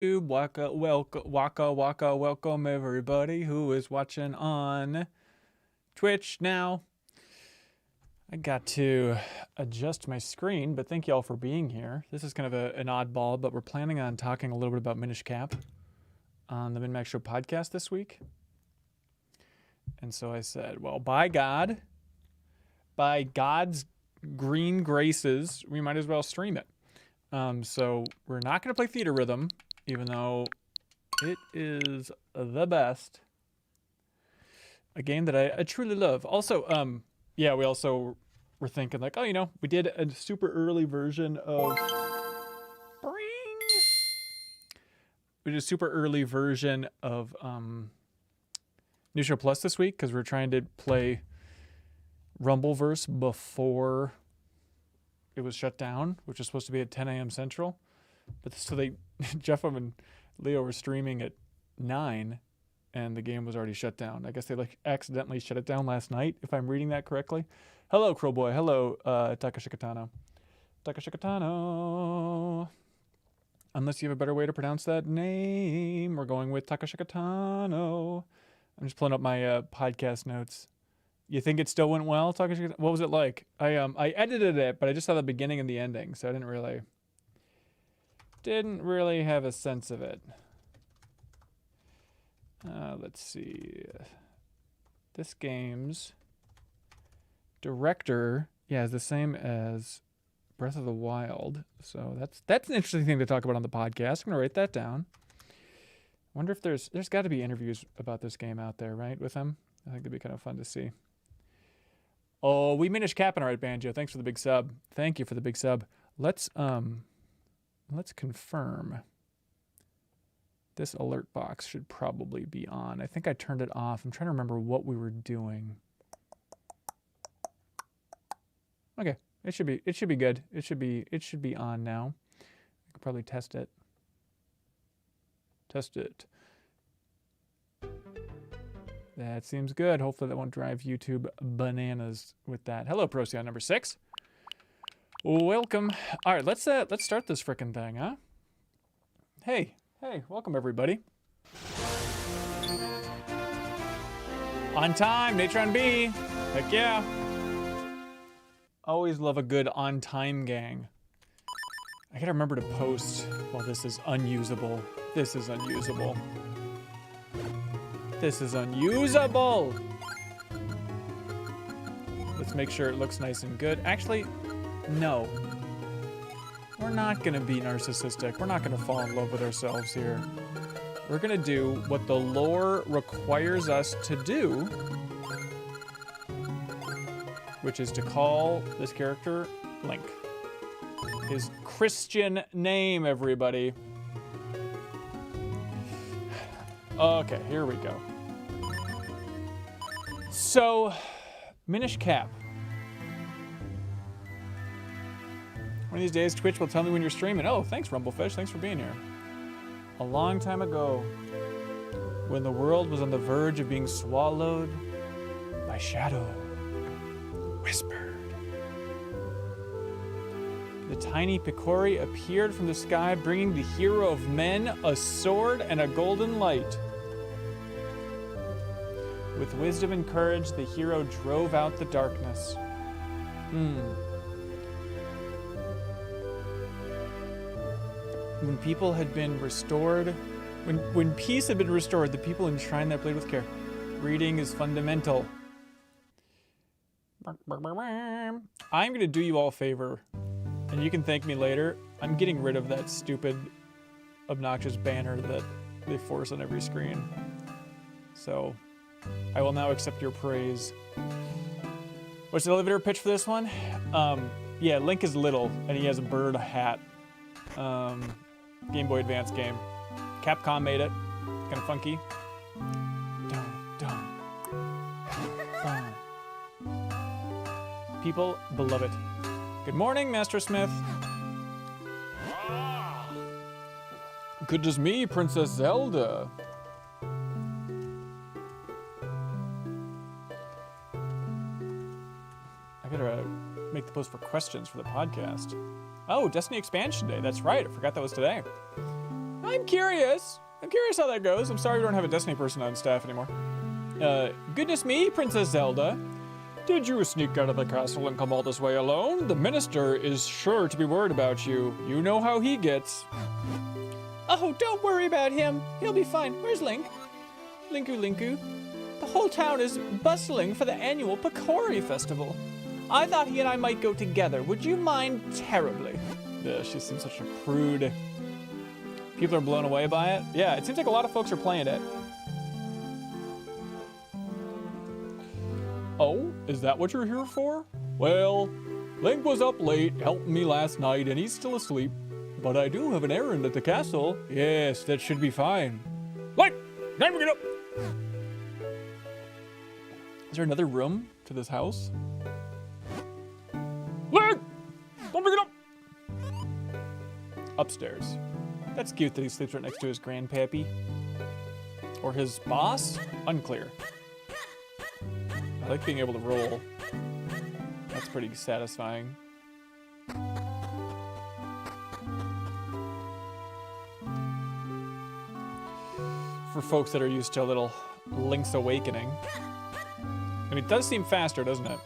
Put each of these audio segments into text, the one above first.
Welcome everybody who is watching on Twitch now. I got to adjust my screen, but thank y'all for being here. This is kind of an oddball, but we're planning on talking a little bit about Minish Cap on the MinnMax Show podcast this week. And so I said, well, by God's green graces, we might as well stream it. So we're not going to play Theater Rhythm, even though it is the best. A game that I truly love. Also, yeah, we also were thinking like, oh, we did a super early version of... We did a super early version of New Show Plus this week because we're trying to play Rumbleverse before it was shut down, which was supposed to be at 10 a.m. Central. But so Jeff and Leo were streaming at 9 and the game was already shut down. I guess they accidentally shut it down last night, if I'm reading that correctly. Hello, Crowboy. Hello, Takashikatano. Takashikatano. Unless you have a better way to pronounce that name, we're going with Takashikatano. I'm just pulling up my podcast notes. You think it still went well? What was it like? I edited it, but I just saw the beginning and the ending, so I didn't really have a sense of it. Let's see. This game's director, is the same as Breath of the Wild, so that's an interesting thing to talk about on the podcast. I'm gonna write that down. Wonder if there's got to be interviews about this game out there, right, with him? I think it'd be kind of fun to see. Oh, we Minish Capping, all right, Banjo. Thanks for the big sub. Thank you for the big sub. Let's confirm. This alert box should probably be on. I think I turned it off. I'm trying to remember what we were doing. Okay, it should be good. It should be on now. I could probably test it. Test it. That seems good. Hopefully that won't drive YouTube bananas with that. Hello, Procyon number 6. Welcome. All right, let's start this frickin' thing, huh? Hey, welcome everybody. On time, Natron B. Heck yeah. Always love a good on time gang. I gotta remember to post. Well, this is unusable. This is unusable. This is unusable. Let's make sure it looks nice and good. Actually, no. We're not gonna be narcissistic. We're not gonna fall in love with ourselves here. We're gonna do what the lore requires us to do, which is to call this character Link. His Christian name, everybody. Okay, here we go. So, Minish Cap. One of these days, Twitch will tell me when you're streaming. Oh, thanks, Rumblefish. Thanks for being here. A long time ago, when the world was on the verge of being swallowed by shadow, whispered. The tiny Picori appeared from the sky, bringing the hero of men a sword and a golden light. With wisdom and courage, the hero drove out the darkness. When people had been restored, when peace had been restored, the people enshrined that blade with care. Reading is fundamental. I'm going to do you all a favor, and you can thank me later. I'm getting rid of that stupid, obnoxious banner that they force on every screen. So, I will now accept your praise. What's the elevator pitch for this one? Yeah, Link is little, and he has a bird hat. Game Boy Advance game. Capcom made it. Kind of funky. People love it. Good morning, Master Smith. Good as me, Princess Zelda. I gotta make the post for questions for the podcast. Oh, Destiny Expansion Day. That's right. I forgot that was today. I'm curious. I'm curious how that goes. I'm sorry we don't have a Destiny person on staff anymore. Goodness me, Princess Zelda. Did you sneak out of the castle and come all this way alone? The minister is sure to be worried about you. You know how he gets. Oh, don't worry about him. He'll be fine. Where's Link? Linku. The whole town is bustling for the annual Picori Festival. I thought he and I might go together. Would you mind terribly? Yeah, she seems such a prude. People are blown away by it. Yeah, it seems like a lot of folks are playing it. Oh, is that what you're here for? Well, Link was up late helping me last night and he's still asleep. But I do have an errand at the castle. Yes, that should be fine. Link, time to get up. Is there another room to this house? Link, don't pick it up. Upstairs. That's cute that he sleeps right next to his grandpappy. Or his boss? Unclear. I like being able to roll. That's pretty satisfying. For folks that are used to a little Link's Awakening. I mean, it does seem faster, doesn't it?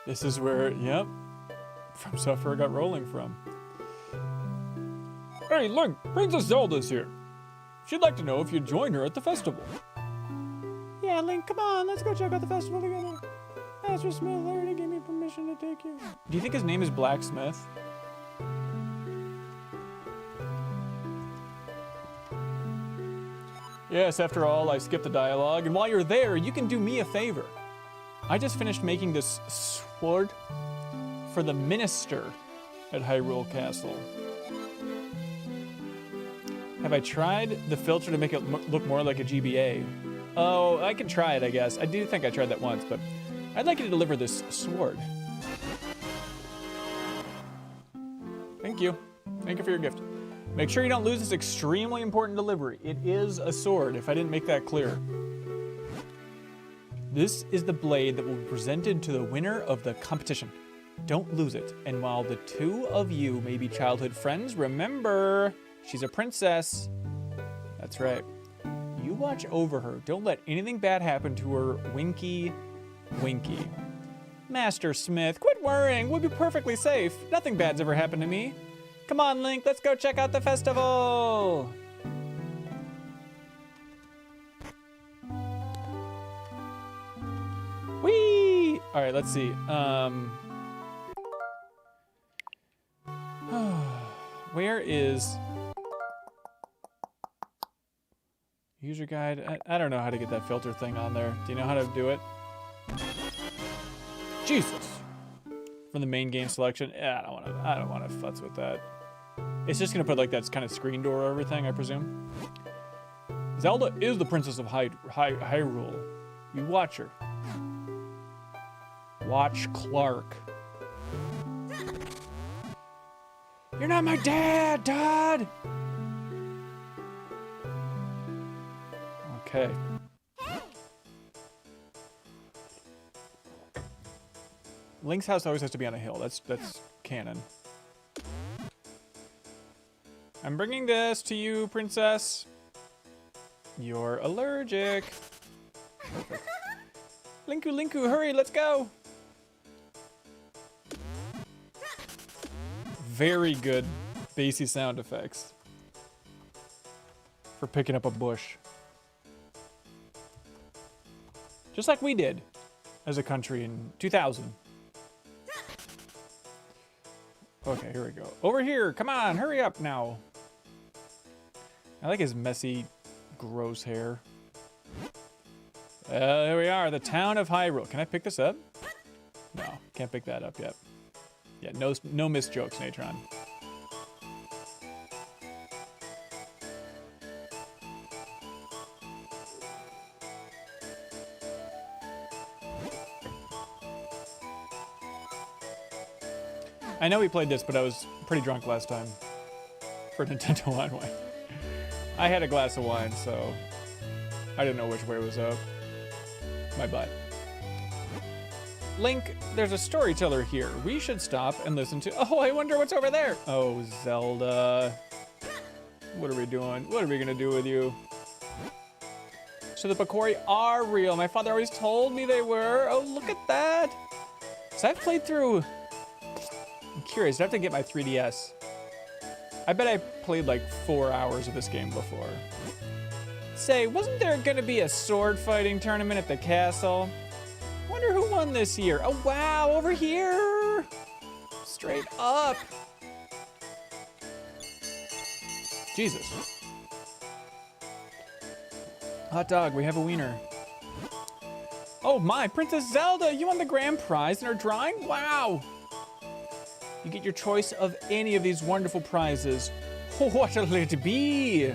This is where, yep, From Software got rolling from. Hey, Link, Princess Zelda's here. She'd like to know if you'd join her at the festival. Yeah, Link, come on, let's go check out the festival together. Master Smith already gave me permission to take you. Do you think his name is Blacksmith? Yes, after all, I skipped the dialogue, and while you're there, you can do me a favor. I just finished making this sword for the minister at Hyrule Castle. Have I tried the filter to make it look more like a GBA? Oh, I can try it, I guess. I do think I tried that once, but I'd like you to deliver this sword. Thank you. Thank you for your gift. Make sure you don't lose this extremely important delivery. It is a sword, if I didn't make that clear. This is the blade that will be presented to the winner of the competition. Don't lose it. And while the two of you may be childhood friends, remember, she's a princess. That's right. You watch over her. Don't let anything bad happen to her. Winky, winky. Master Smith, quit worrying. We'll be perfectly safe. Nothing bad's ever happened to me. Come on, Link, let's go check out the festival. Whee! All right, let's see. Where is user guide? I don't know how to get that filter thing on there. Do you know how to do it? Jesus! From the main game selection. Yeah, I don't want to futz with that. It's just gonna put like that kind of screen door or everything, I presume. Zelda is the princess of Hyrule. You watch her. Watch Clark. You're not my dad, Dad! Okay. Link's house always has to be on a hill. That's canon. I'm bringing this to you, princess. You're allergic. Perfect. Linku, hurry, let's go. Very good bassy sound effects for picking up a bush. Just like we did as a country in 2000. Okay, here we go. Over here, come on, hurry up now. I like his messy, gross hair. Here we are, the town of Hyrule. Can I pick this up? No, can't pick that up yet. Yeah, no missed jokes, Natron. I know we played this, but I was pretty drunk last time for Nintendo Online. I had a glass of wine, so I didn't know which way was up. My butt. Link, there's a storyteller here. We should stop and listen to... Oh, I wonder what's over there. Oh, Zelda. What are we doing? What are we gonna do with you? So the Picori are real. My father always told me they were. Oh, look at that. So I've played through... I'm curious, I have to get my 3DS. I bet I played like 4 hours of this game before. Say, wasn't there gonna be a sword fighting tournament at the castle? Wonder who won this year. Oh, wow, over here. Straight up. Jesus. Hot dog, we have a wiener. Oh my, Princess Zelda, you won the grand prize in our drawing? Wow. You get your choice of any of these wonderful prizes. What'll it be?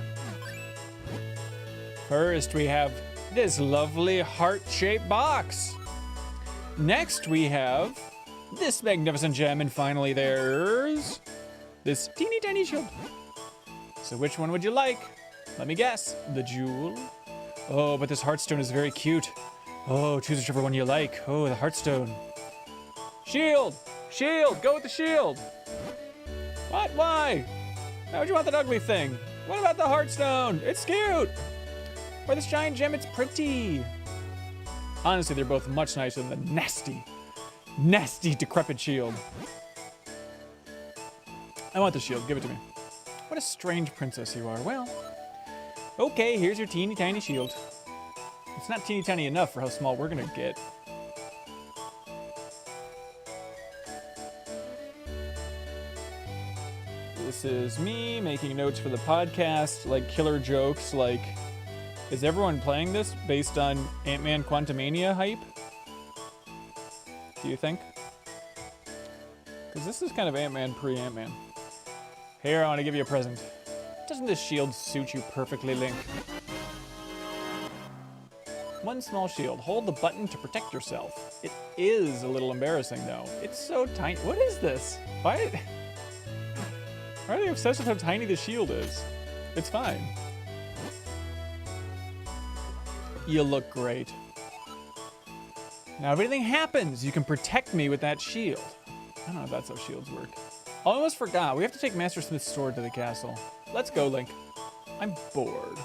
First, we have this lovely heart-shaped box. Next, we have this magnificent gem, and finally there's this teeny tiny shield. So which one would you like? Let me guess, the jewel. Oh, but this heartstone is very cute. Oh, choose whichever one you like. Oh, the heartstone. Shield, shield, go with the shield. What, why? Why would you want that ugly thing? What about the heartstone? It's cute. Or this giant gem, it's pretty. Honestly, they're both much nicer than the nasty, nasty, decrepit shield. I want the shield, give it to me. What a strange princess you are. Well, okay, here's your teeny tiny shield. It's not teeny tiny enough for how small we're gonna get. This is me making notes for the podcast, like killer jokes, like, is everyone playing this based on Ant-Man Quantumania hype? Do you think? Because this is kind of Ant-Man pre-Ant-Man. Here, I want to give you a present. Doesn't this shield suit you perfectly, Link? One small shield. Hold the button to protect yourself. It is a little embarrassing, though. It's so tiny. What is this? Why are they obsessed with how tiny the shield is? It's fine. You look great. Now, if anything happens, you can protect me with that shield. I don't know if that's how shields work. I almost forgot. We have to take Master Smith's sword to the castle. Let's go, Link. I'm bored.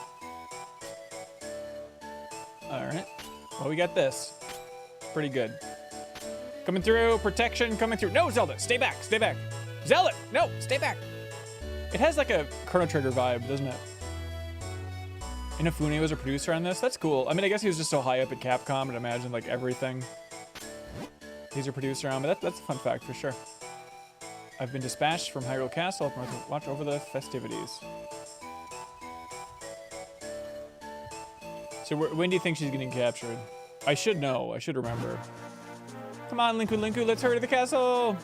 All right. Well, we got this. Pretty good. Coming through. Protection coming through. No, Zelda. Stay back. Stay back. Zelda. No, stay back. It has like a Chrono Trigger vibe, doesn't it? Inafune was a producer on this. That's cool. I mean, I guess he was just so high up at Capcom and imagined like everything. He's a producer on, but that's a fun fact for sure. I've been dispatched from Hyrule Castle to watch over the festivities. So when do you think she's getting captured? I should know. I should remember. Come on, Linku Linku, let's hurry to the castle.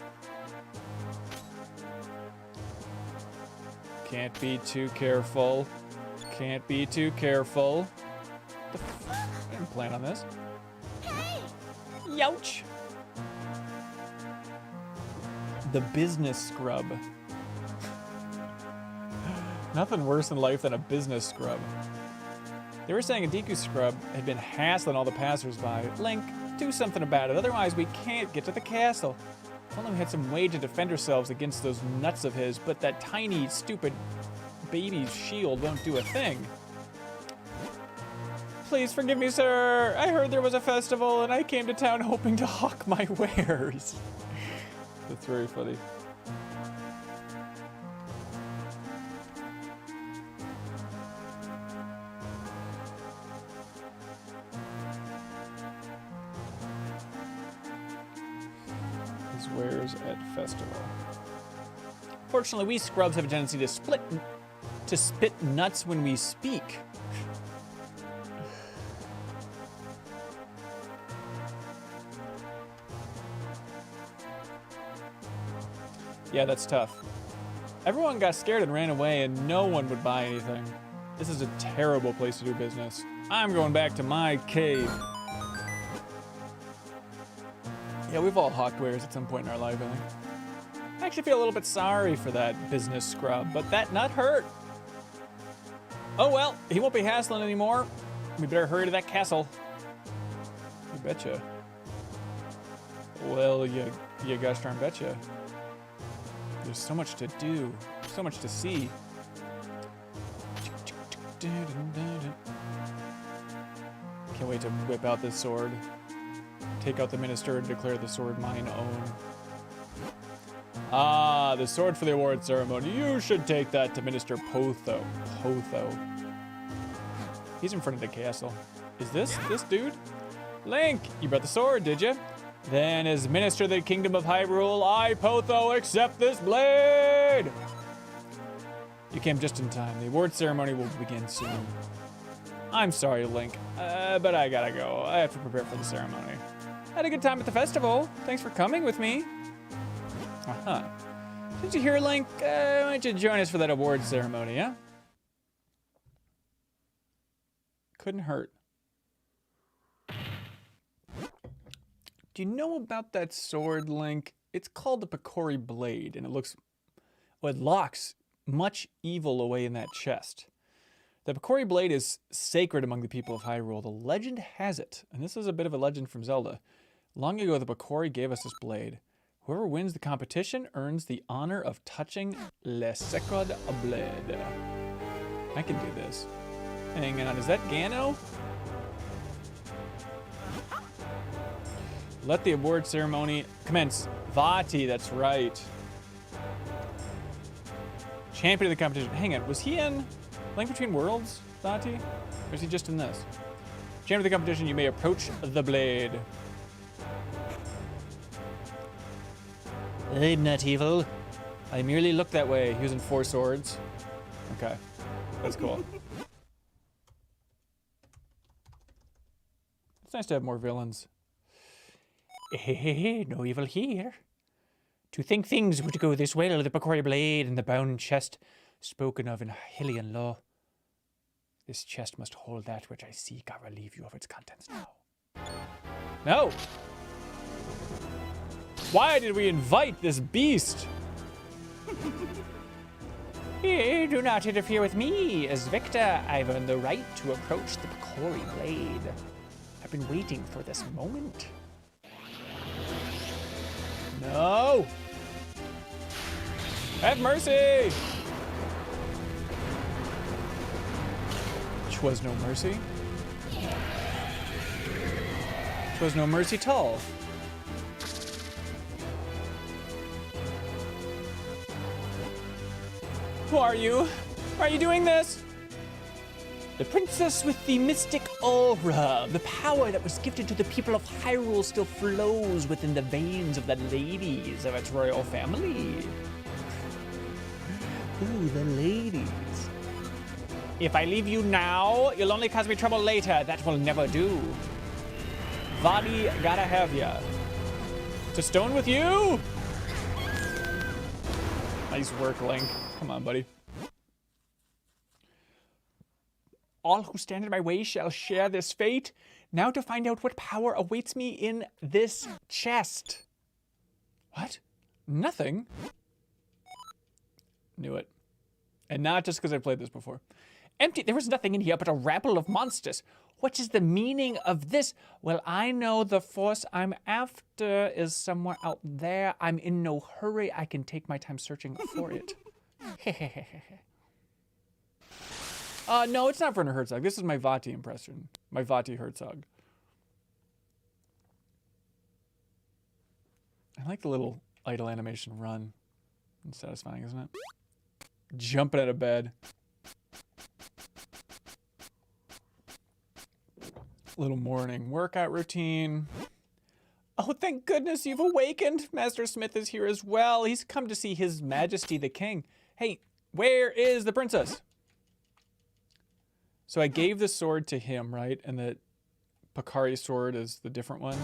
Can't be too careful. Can't be too careful. I didn't plan on this. Youch. The business scrub. Nothing worse in life than a business scrub. They were saying a Deku scrub had been hassling all the passersby. Link, do something about it, otherwise we can't get to the castle. If only we had some way to defend ourselves against those nuts of his, but that tiny, stupid baby shield won't do a thing. Please forgive me, sir. I heard there was a festival and I came to town hoping to hawk my wares. That's very funny. His wares at festival. Fortunately, we scrubs have a tendency to spit nuts when we speak. Yeah, that's tough. Everyone got scared and ran away, and no one would buy anything. This is a terrible place to do business. I'm going back to my cave. Yeah, we've all hawked wares at some point in our life, I think. I actually feel a little bit sorry for that business scrub, but that nut hurt. Oh well, he won't be hassling anymore. We better hurry to that castle. You betcha. Well, you gosh darn betcha. There's so much to do, so much to see. Can't wait to whip out this sword. Take out the minister and declare the sword mine own. Ah, the sword for the award ceremony. You should take that to Minister Potho. He's in front of the castle. Is this dude? Link, you brought the sword, did you? Then as Minister of the Kingdom of Hyrule, I, Potho, accept this blade! You came just in time. The award ceremony will begin soon. I'm sorry, Link, but I gotta go. I have to prepare for the ceremony. Had a good time at the festival. Thanks for coming with me. Uh-huh. Did you hear, Link? Why don't you join us for that award ceremony, huh? Couldn't hurt. Do you know about that sword, Link? It's called the Picori Blade, and it locks much evil away in that chest. The Picori Blade is sacred among the people of Hyrule. The legend has it, and this is a bit of a legend from Zelda. Long ago, the Picori gave us this blade. Whoever wins the competition earns the honor of touching Le Sacred Blade. I can do this. Hang on, is that Gano? Let the award ceremony commence. Vati, that's right. Champion of the competition. Hang on, was he in Link Between Worlds, Vati? Or is he just in this? Champion of the competition, you may approach the blade. I'm not evil. I merely look that way. He was in 4 swords. Okay, that's cool. It's nice to have more villains. No evil here. To think things would go this well, the Picori Blade and the bound chest spoken of in Hylian law. This chest must hold that which I seek. I relieve you of its contents now. No! Why did we invite this beast? Here, do not interfere with me. As victor, I've earned the right to approach the Picori Blade. I've been waiting for this moment. No! Have mercy! Twas no mercy. Twas no mercy tall. Who are you? Why are you doing this? The princess with the mystic aura. The power that was gifted to the people of Hyrule still flows within the veins of the ladies of its royal family. Ooh, the ladies. If I leave you now, you'll only cause me trouble later. That will never do. Vadi, gotta have ya. To stone with you? Nice work, Link. Come on, buddy. All who stand in my way shall share this fate. Now to find out what power awaits me in this chest. What? Nothing? Knew it. And not just because I played this before. Empty. There was nothing in here but a rabble of monsters. What is the meaning of this? Well, I know the force I'm after is somewhere out there. I'm in no hurry. I can take my time searching for it. No, it's not Werner Herzog. This is my Vati impression. My Vati Herzog. I like the little idle animation run. It's satisfying, isn't it? Jumping out of bed. Little morning workout routine. Oh, thank goodness you've awakened. Master Smith is here as well. He's come to see His Majesty the King. Hey, where is the princess? So I gave the sword to him, right? And the Picori sword is the different one.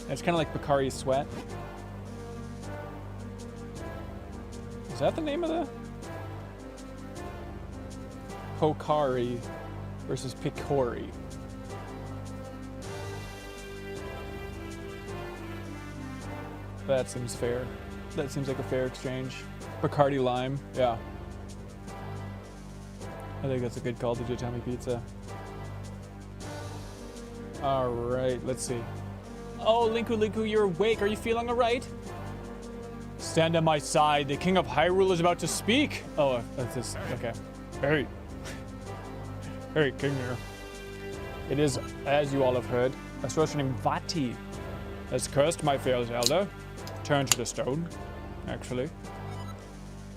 And it's kind of like Picori's sweat. Is that the name of the? Pocari versus Picori. That seems fair. That seems like a fair exchange. Bacardi Lime, yeah. I think that's a good call to Jitami Pizza. All right, let's see. Oh, Linku, you're awake. Are you feeling all right? Stand at my side. The King of Hyrule is about to speak. Oh, that's this. Okay. Hey. Hey, King here. It is, as you all have heard, a sorcerer named Vati has cursed my fair Zelda. Turned to the stone, actually.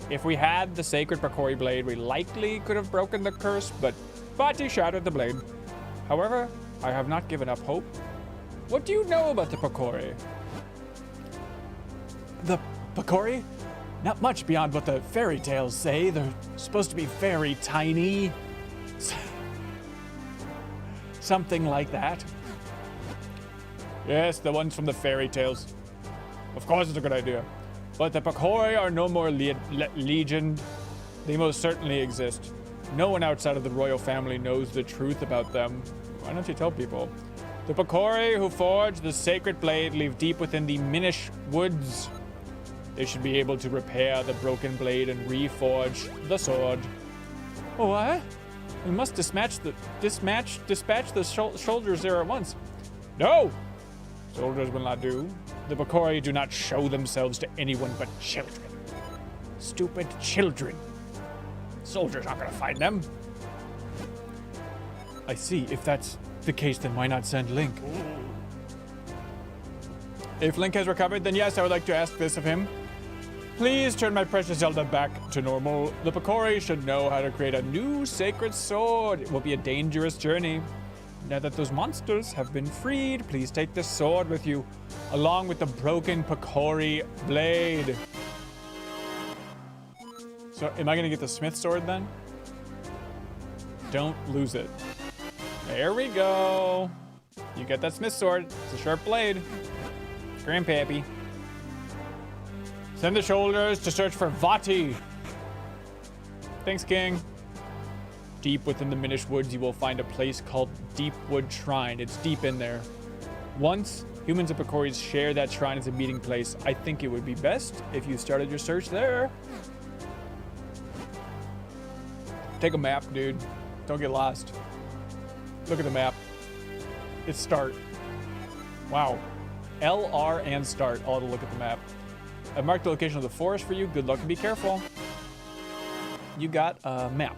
If we had the sacred Pakori blade, we likely could have broken the curse, but Vati shattered the blade. However, I have not given up hope. What do you know about the Pakori? The Pakori? Not much beyond what the fairy tales say. They're supposed to be very tiny. Something like that. Yes, the ones from the fairy tales. Of course it's a good idea. But the Pakori are no more legend. They most certainly exist. No one outside of the royal family knows the truth about them. Why don't you tell people? The Pakori who forged the sacred blade live deep within the Minish woods. They should be able to repair the broken blade and reforge the sword. What? We must dispatch the soldiers there at once. No! Soldiers will not do. The Pakori do not show themselves to anyone but children. Stupid children. Soldiers aren't gonna find them. I see. If that's the case, then why not send Link? If Link has recovered, then yes, I would like to ask this of him. Please turn my precious Zelda back to normal. The Pakori should know how to create a new sacred sword. It will be a dangerous journey. Now that those monsters have been freed, please take this sword with you, along with the broken Pakori blade. So, am I gonna get the Smith sword then? Don't lose it. There we go. You get that Smith sword. It's a sharp blade. Grandpappy. Send the soldiers to search for Vati. Thanks, King. Deep within the Minish woods, you will find a place called Deepwood Shrine. It's deep in there. Once humans and Pakoris share that shrine as a meeting place, I think it would be best if you started your search there. Take a map, dude. Don't get lost. Look at the map. It's start. Wow. L, R, and start all to look at the map. I've marked the location of the forest for you. Good luck and be careful. You got a map.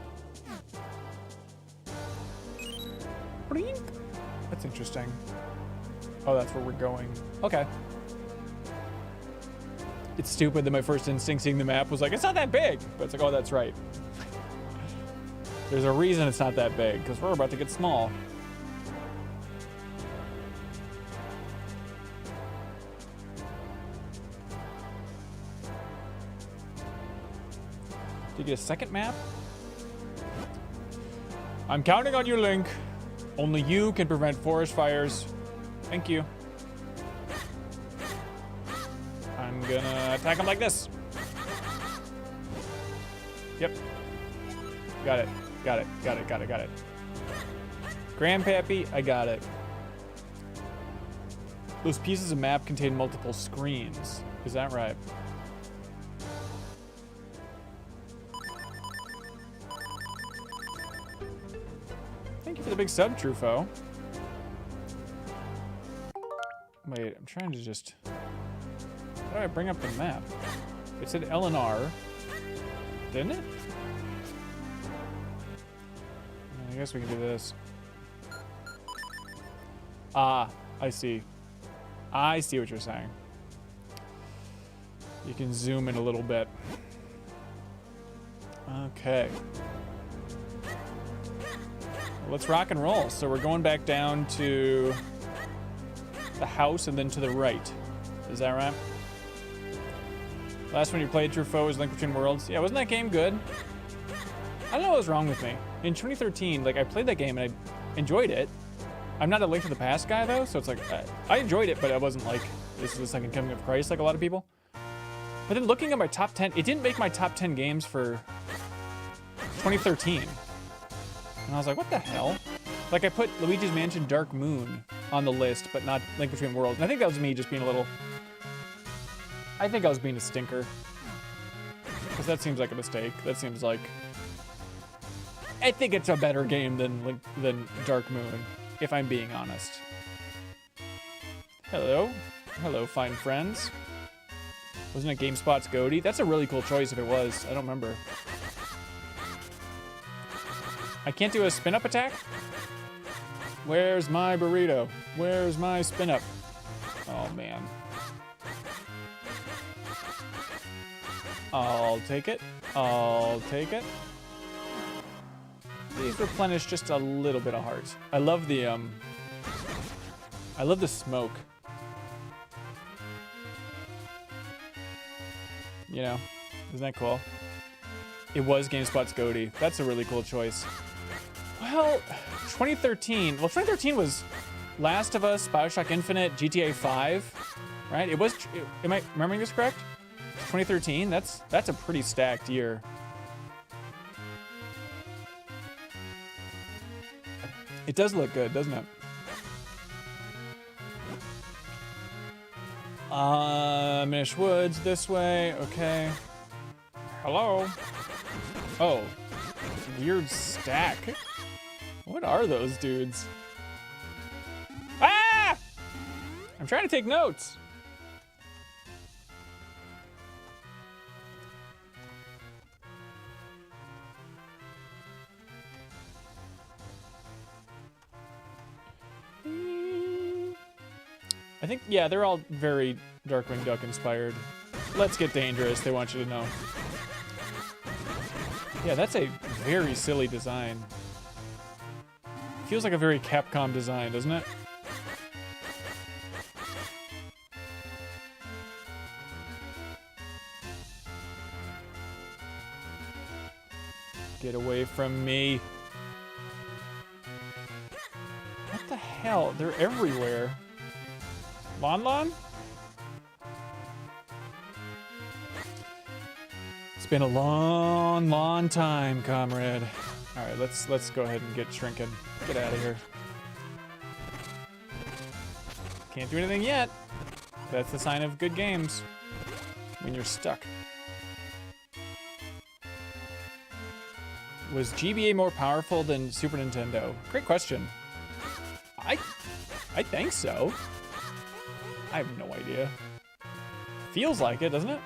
Blink. That's interesting. Oh, that's where we're going. Okay. It's stupid that my first instinct seeing the map was like, it's not that big. But it's like, oh, that's right. There's a reason it's not that big, because we're about to get small. Did you get a second map? I'm counting on you, Link. Only you can prevent forest fires. Thank you. I'm gonna attack him like this. Yep. Got it. Got it. Got it. Got it. Got it. Grandpappy, I got it. Those pieces of map contain multiple screens. Is that right? Thank you for the big sub, Trufo. Wait, I'm trying to just... How do I bring up the map? It said L and R. Didn't it? I guess we can do this. Ah, I see. I see what you're saying. You can zoom in a little bit. Okay. Well, let's rock and roll. So we're going back down to the house and then to the right. Is that right? Last one you played, Trufo, was Link Between Worlds. Yeah, wasn't that game good? I don't know what was wrong with me. In 2013, like, I played that game and I enjoyed it. I'm not a Link to the Past guy, though, so it's like, I enjoyed it, but I wasn't like, this is the second coming of Christ, like a lot of people. But then looking at my top 10, it didn't make my top 10 games for 2013. And I was like, what the hell? Like, I put Luigi's Mansion Dark Moon on the list, but not Link Between Worlds. And I think that was me just being a little... I think I was being a stinker. Because that seems like a mistake. That seems like... I think it's a better game than Dark Moon, if I'm being honest. Hello. Hello, fine friends. Wasn't it GameSpot's Goatee? That's a really cool choice if it was. I don't remember. I can't do a spin-up attack? Where's my burrito? Where's my spin-up? Oh, man. I'll take it. I'll take it. Please replenish just a little bit of heart. I love the smoke. You know, isn't that cool? It was GameSpot's Goatee. That's a really cool choice. Well, 2013 was Last of Us, BioShock Infinite, GTA 5, right? It was, am I remembering this correct? 2013, that's a pretty stacked year. It does look good, doesn't it? Minish Woods this way, okay. Hello. Oh, weird stack. What are those dudes? Ah! I'm trying to take notes. I think, yeah, they're all very Darkwing Duck inspired. Let's get dangerous, they want you to know. Yeah, that's a very silly design. Feels like a very Capcom design, doesn't it? Get away from me. What the hell? They're everywhere. Lon Lon? It's been a long, long time, comrade. All right, let's go ahead and get shrinking. Get out of here. Can't do anything yet. That's the sign of good games. When you're stuck. Was GBA more powerful than Super Nintendo? Great question. I think so. I have no idea. Feels like it, doesn't it?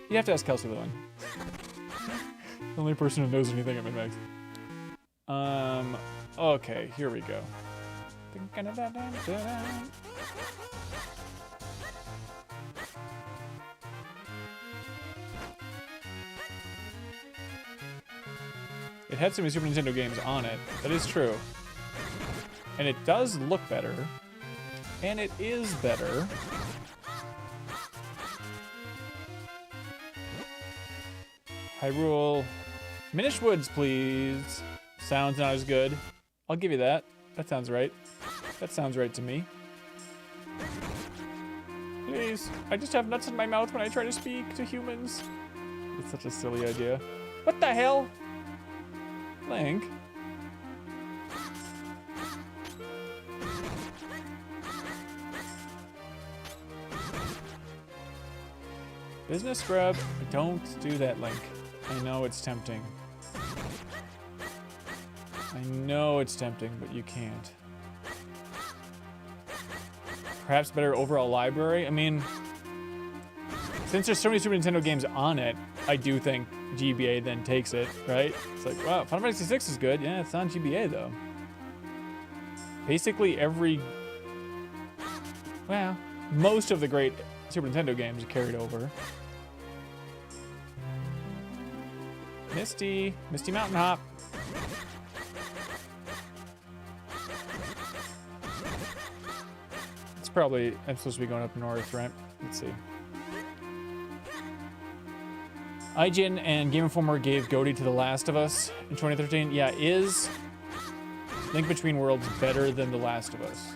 You have to ask Kelsey Lewin. The only person who knows anything at MinnMax. Okay, here we go. It had so many Super Nintendo games on it. That is true. And it does look better. And it is better. Hyrule. Minish Woods, please. Sounds not as good. I'll give you that. That sounds right. That sounds right to me. Please. I just have nuts in my mouth when I try to speak to humans. It's such a silly idea. What the hell? Link? Business scrub. Don't do that, Link. I know it's tempting. I know it's tempting, but you can't. Perhaps better overall library? I mean, since there's so many Super Nintendo games on it, I do think GBA then takes it, right? It's like, wow, Final Fantasy VI is good. Yeah, it's on GBA, though. Basically every... Well, most of the great Super Nintendo games are carried over. Misty Mountain Hop. It's probably, I'm supposed to be going up north, right? Let's see. IGN and Game Informer gave Goatee to The Last of Us in 2013. Yeah, is Link Between Worlds better than The Last of Us?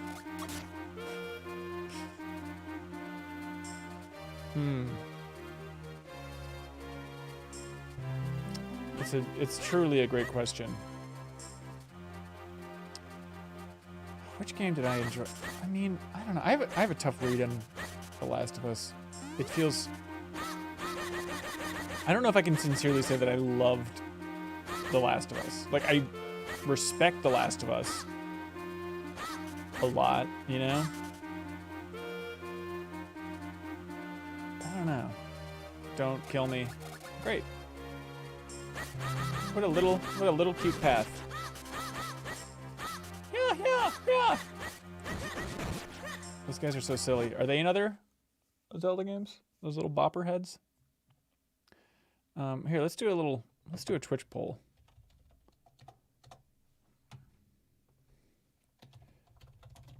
It's truly a great question. Which game did I enjoy? I mean, I don't know. I have a tough read on The Last of Us. It feels... I don't know if I can sincerely say that I loved The Last of Us. Like, I respect The Last of Us a lot, you know? I don't know. Don't kill me. Great. What a little cute path. Yeah. Those guys are so silly. Are they in other Zelda games? Those little bopper heads? Here, let's do a Twitch poll.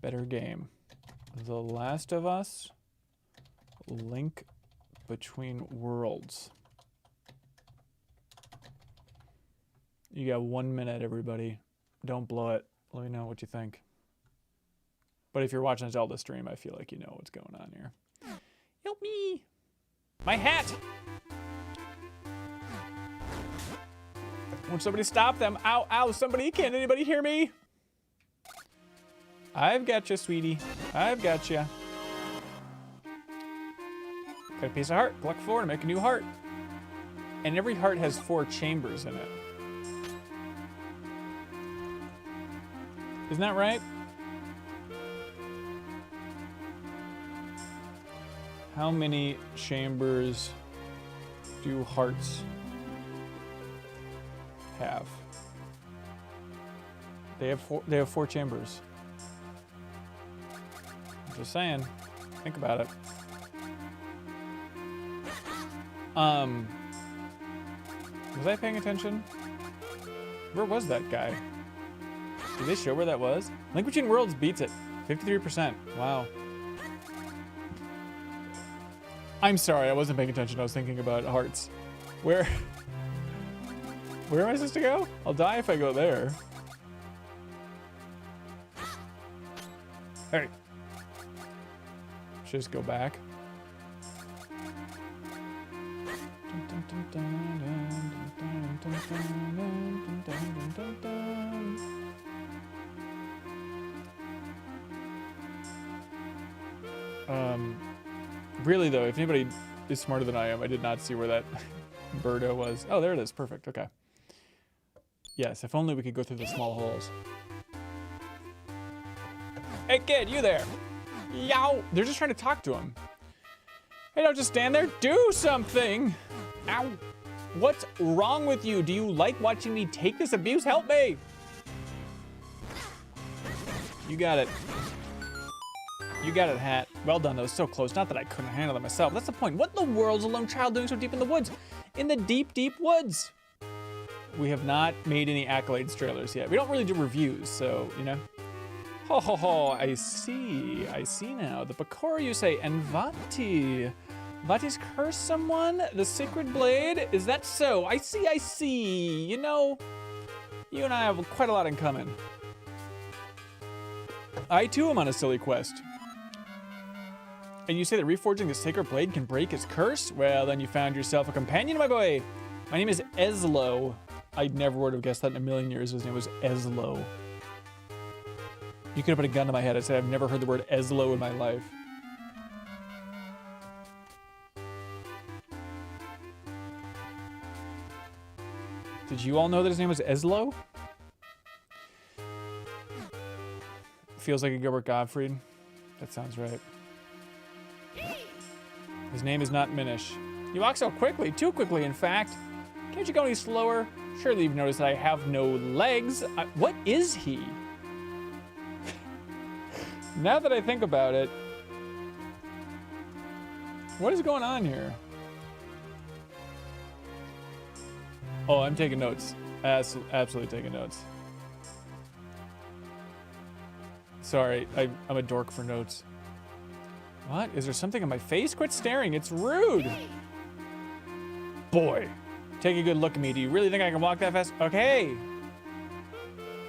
Better game. The Last of Us, Link Between Worlds. You got 1 minute, everybody. Don't blow it. Let me know what you think. But if you're watching a Zelda stream, I feel like you know what's going on here. Help me! My hat! Won't somebody stop them? Ow, ow, somebody, can't anybody hear me? I've got you, sweetie. I've got you. Got a piece of heart. Collect 4 to make a new heart. And every heart has 4 chambers in it. Isn't that right? How many chambers do hearts have? They have 4 chambers. I'm just saying. Think about it. Was I paying attention? Where was that guy? Did they show where that was? Link Between Worlds beats it. 53%. Wow. I'm sorry, I wasn't paying attention. I was thinking about hearts. Where am I supposed to go? I'll die if I go there. Hey. Should just go back. Really though, if anybody is smarter than I am, I did not see where that birdo was. Oh, there it is. Perfect. Okay. Yes, if only we could go through the small holes. Hey kid, you there? Yow! They're just trying to talk to him. Hey, don't just stand there. Do something! Ow! What's wrong with you? Do you like watching me take this abuse? Help me! You got it. You got it, Hat. Well done, that was so close. Not that I couldn't handle it myself. That's the point. What in the world's a lone child doing so deep in the woods? In the deep, deep woods! We have not made any accolades trailers yet. We don't really do reviews, so, you know. Ho ho ho, I see now. The Bakura you say, and Vati. Vati's cursed someone? The Sacred Blade? Is that so? I see. You know, you and I have quite a lot in common. I too am on a silly quest. And you say that reforging the Sacred Blade can break his curse? Well, then you found yourself a companion, my boy. My name is Ezlo. I never would have guessed that in a million years. His name was Ezlo. You could have put a gun to my head and said I've never heard the word Ezlo in my life. Did you all know that his name was Ezlo? Feels like a Gilbert Gottfried. That sounds right. His name is not Minish. You walk so quickly, too quickly in fact. Can't you go any slower? Surely you've noticed that I have no legs. What is he? Now that I think about it, what is going on here? Oh, I'm taking notes. Absolutely taking notes. Sorry, I'm a dork for notes. What? Is there something on my face? Quit staring, it's rude. Boy, take a good look at me. Do you really think I can walk that fast? Okay.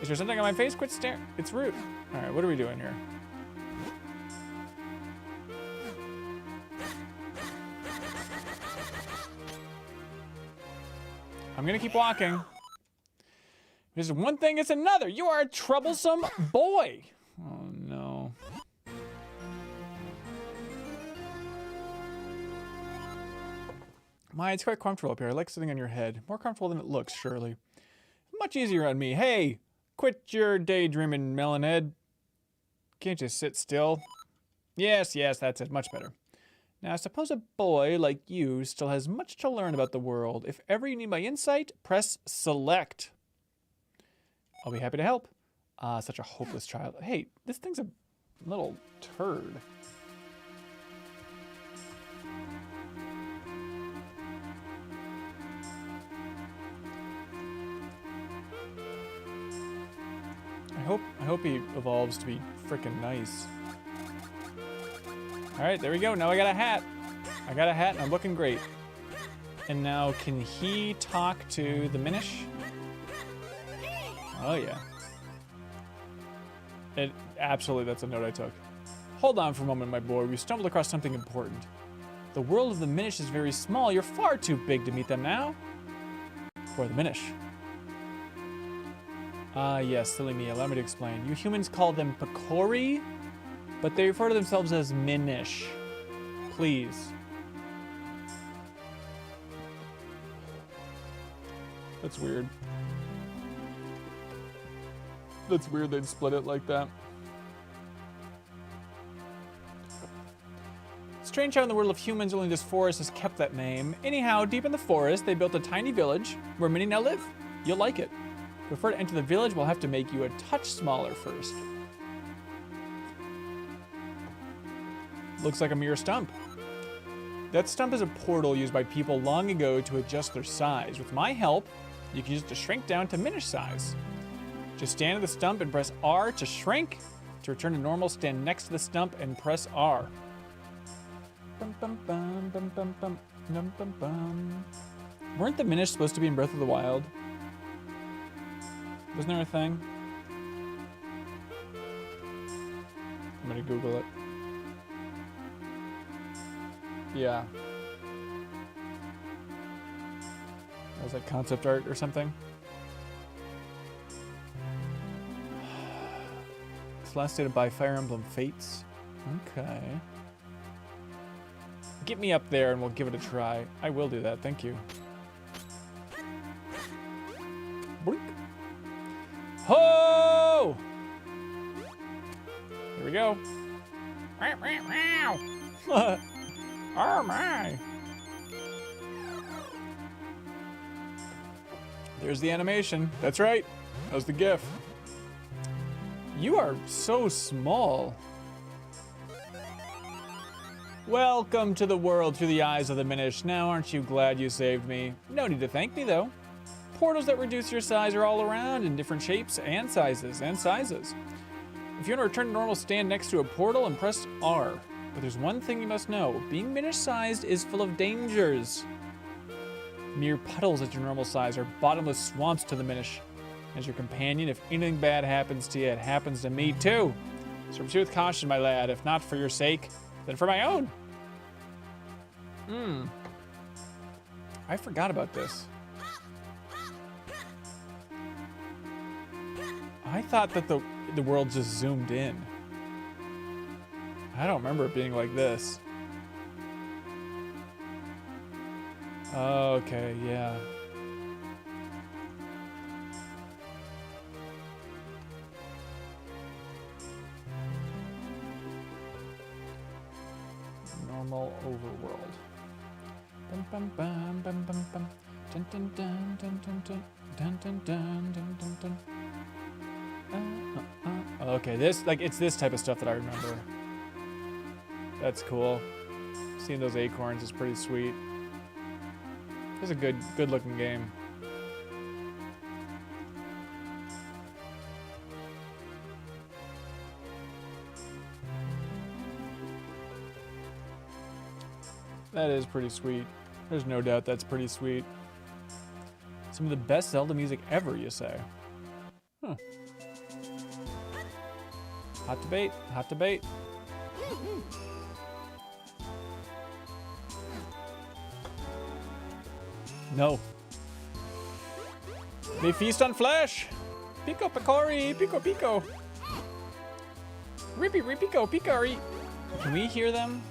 Is there something on my face? Quit staring. It's rude. All right, what are we doing here? I'm gonna keep walking. There's one thing, it's another. You are a troublesome boy. Oh no. It's quite comfortable up here. I like sitting on your head. More comfortable than it looks, surely. Much easier on me. Hey, quit your daydreaming, Melonhead. Can't you sit still? Yes, that's it. Much better. Now, suppose a boy like you still has much to learn about the world. If ever you need my insight, press select. I'll be happy to help. Such a hopeless child. Hey, this thing's a little turd. I hope he evolves to be frickin' nice. All right, there we go. Now I got a hat. I got a hat and I'm looking great. And now can he talk to the Minish? Oh yeah. Absolutely, that's a note I took. Hold on for a moment, my boy. We stumbled across something important. The world of the Minish is very small. You're far too big to meet them now. For the Minish. Yes, silly me. Allow me to explain. You humans call them Picori, but they refer to themselves as Minish. Please. That's weird. That's weird they'd split it like that. Strange how in the world of humans only this forest has kept that name. Anyhow, deep in the forest, they built a tiny village where many now live. You'll like it. Before to enter the village, we'll have to make you a touch smaller first. Looks like a mere stump. That stump is a portal used by people long ago to adjust their size. With my help, you can use it to shrink down to Minish size. Just stand at the stump and press R to shrink. To return to normal, stand next to the stump and press R. Bum, bum, bum, bum, bum, bum, bum, bum, bum. Weren't the Minish supposed to be in Breath of the Wild? Wasn't there a thing? I'm gonna Google it. Yeah. That was like concept art or something. It's last dated by Fire Emblem Fates. Okay. Get me up there and we'll give it a try. I will do that, thank you. Boink. Ho! Here we go. Oh my! There's the animation. That's right. That was the GIF. You are so small. Welcome to the world through the eyes of the Minish. Now aren't you glad you saved me? No need to thank me though. Portals that reduce your size are all around in different shapes and sizes. If you want to return to normal, stand next to a portal and press R. But there's one thing you must know. Being Minish-sized is full of dangers. Mere puddles at your normal size are bottomless swamps to the Minish. As your companion, if anything bad happens to you, it happens to me too. So proceed with caution, my lad. If not for your sake, then for my own. I forgot about this. I thought that the world just zoomed in. I don't remember it being like this. Okay, yeah. Normal overworld. Bum bum bum bum bum bum. Dun dun dun dun dun dun dun dun dun dun dun dun. Okay, it's this type of stuff that I remember. That's cool. Seeing those acorns is pretty sweet. It's a good looking game. That is pretty sweet. There's no doubt that's pretty sweet. Some of the best Zelda music ever, you say? Huh. Hot debate, hot debate. No. They feast on flesh! Pico Picori, Pico Pico. Rippy Ripico Picori. Can we hear them?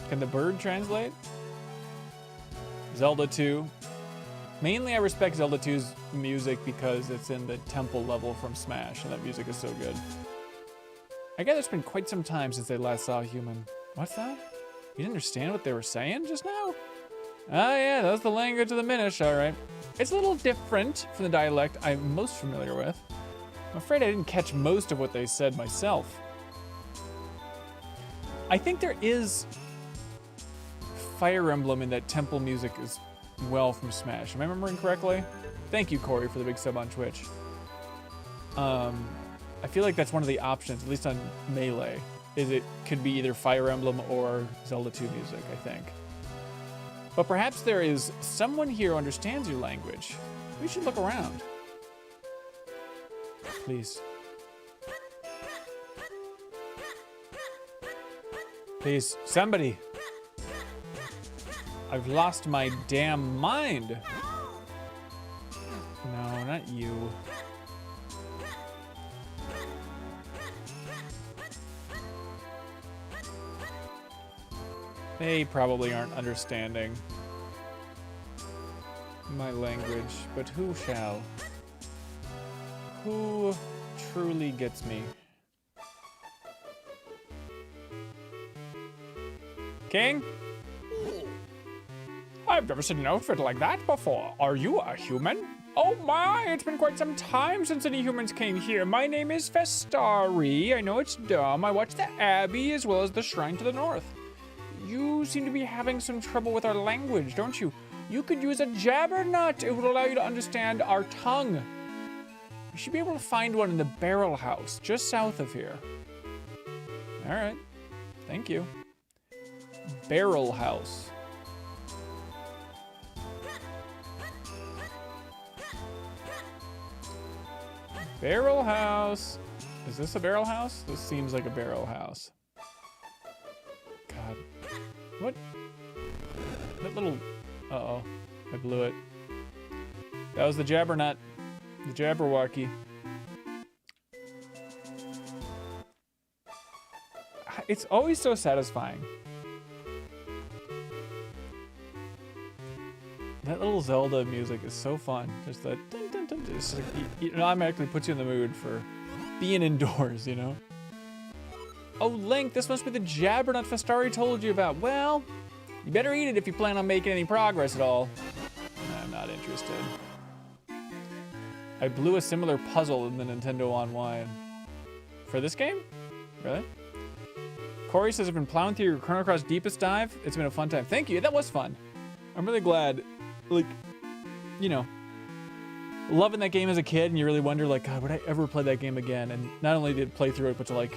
Can the bird translate? Zelda 2. Mainly I respect Zelda 2's music because it's in the temple level from Smash, and that music is so good. I guess it's been quite some time since I last saw a human. What's that? You didn't understand what they were saying just now? Oh yeah, that was the language of the Minish, alright. It's a little different from the dialect I'm most familiar with. I'm afraid I didn't catch most of what they said myself. I think there is Fire Emblem in that temple music as well from Smash. Am I remembering correctly? Thank you, Corey, for the big sub on Twitch. I feel like that's one of the options, at least on Melee, is it could be either Fire Emblem or Zelda 2 music, I think. But perhaps there is someone here who understands your language. We should look around. Please. Please, somebody. I've lost my damn mind. No, not you. They probably aren't understanding my language, but who shall? Who truly gets me? King? I've never seen an outfit like that before. Are you a human? Oh my, it's been quite some time since any humans came here. My name is Vestari. I know it's dumb. I watched the Abbey as well as the Shrine to the North. You seem to be having some trouble with our language, don't you? You could use a jabbernut. It would allow you to understand our tongue. You should be able to find one in the Barrel House, just south of here. All right, thank you. Barrel House. Barrel House. Is this a barrel house? This seems like a barrel house. God. What? That little... Uh-oh. I blew it. That was the Jabbernut. The Jabberwocky. It's always so satisfying. That little Zelda music is so fun. Just that... Dun, dun, dun, just like, it automatically puts you in the mood for being indoors, you know? Oh, Link, this must be the Jabbernut Vestari told you about. Well, you better eat it if you plan on making any progress at all. I'm not interested. I blew a similar puzzle in the Nintendo Online. For this game? Really? Corey says, I've been plowing through your Chrono Cross Deepest Dive. It's been a fun time. Thank you. That was fun. I'm really glad, like, you know, loving that game as a kid, and you really wonder, like, God, would I ever play that game again? And not only did play through it, but to, like,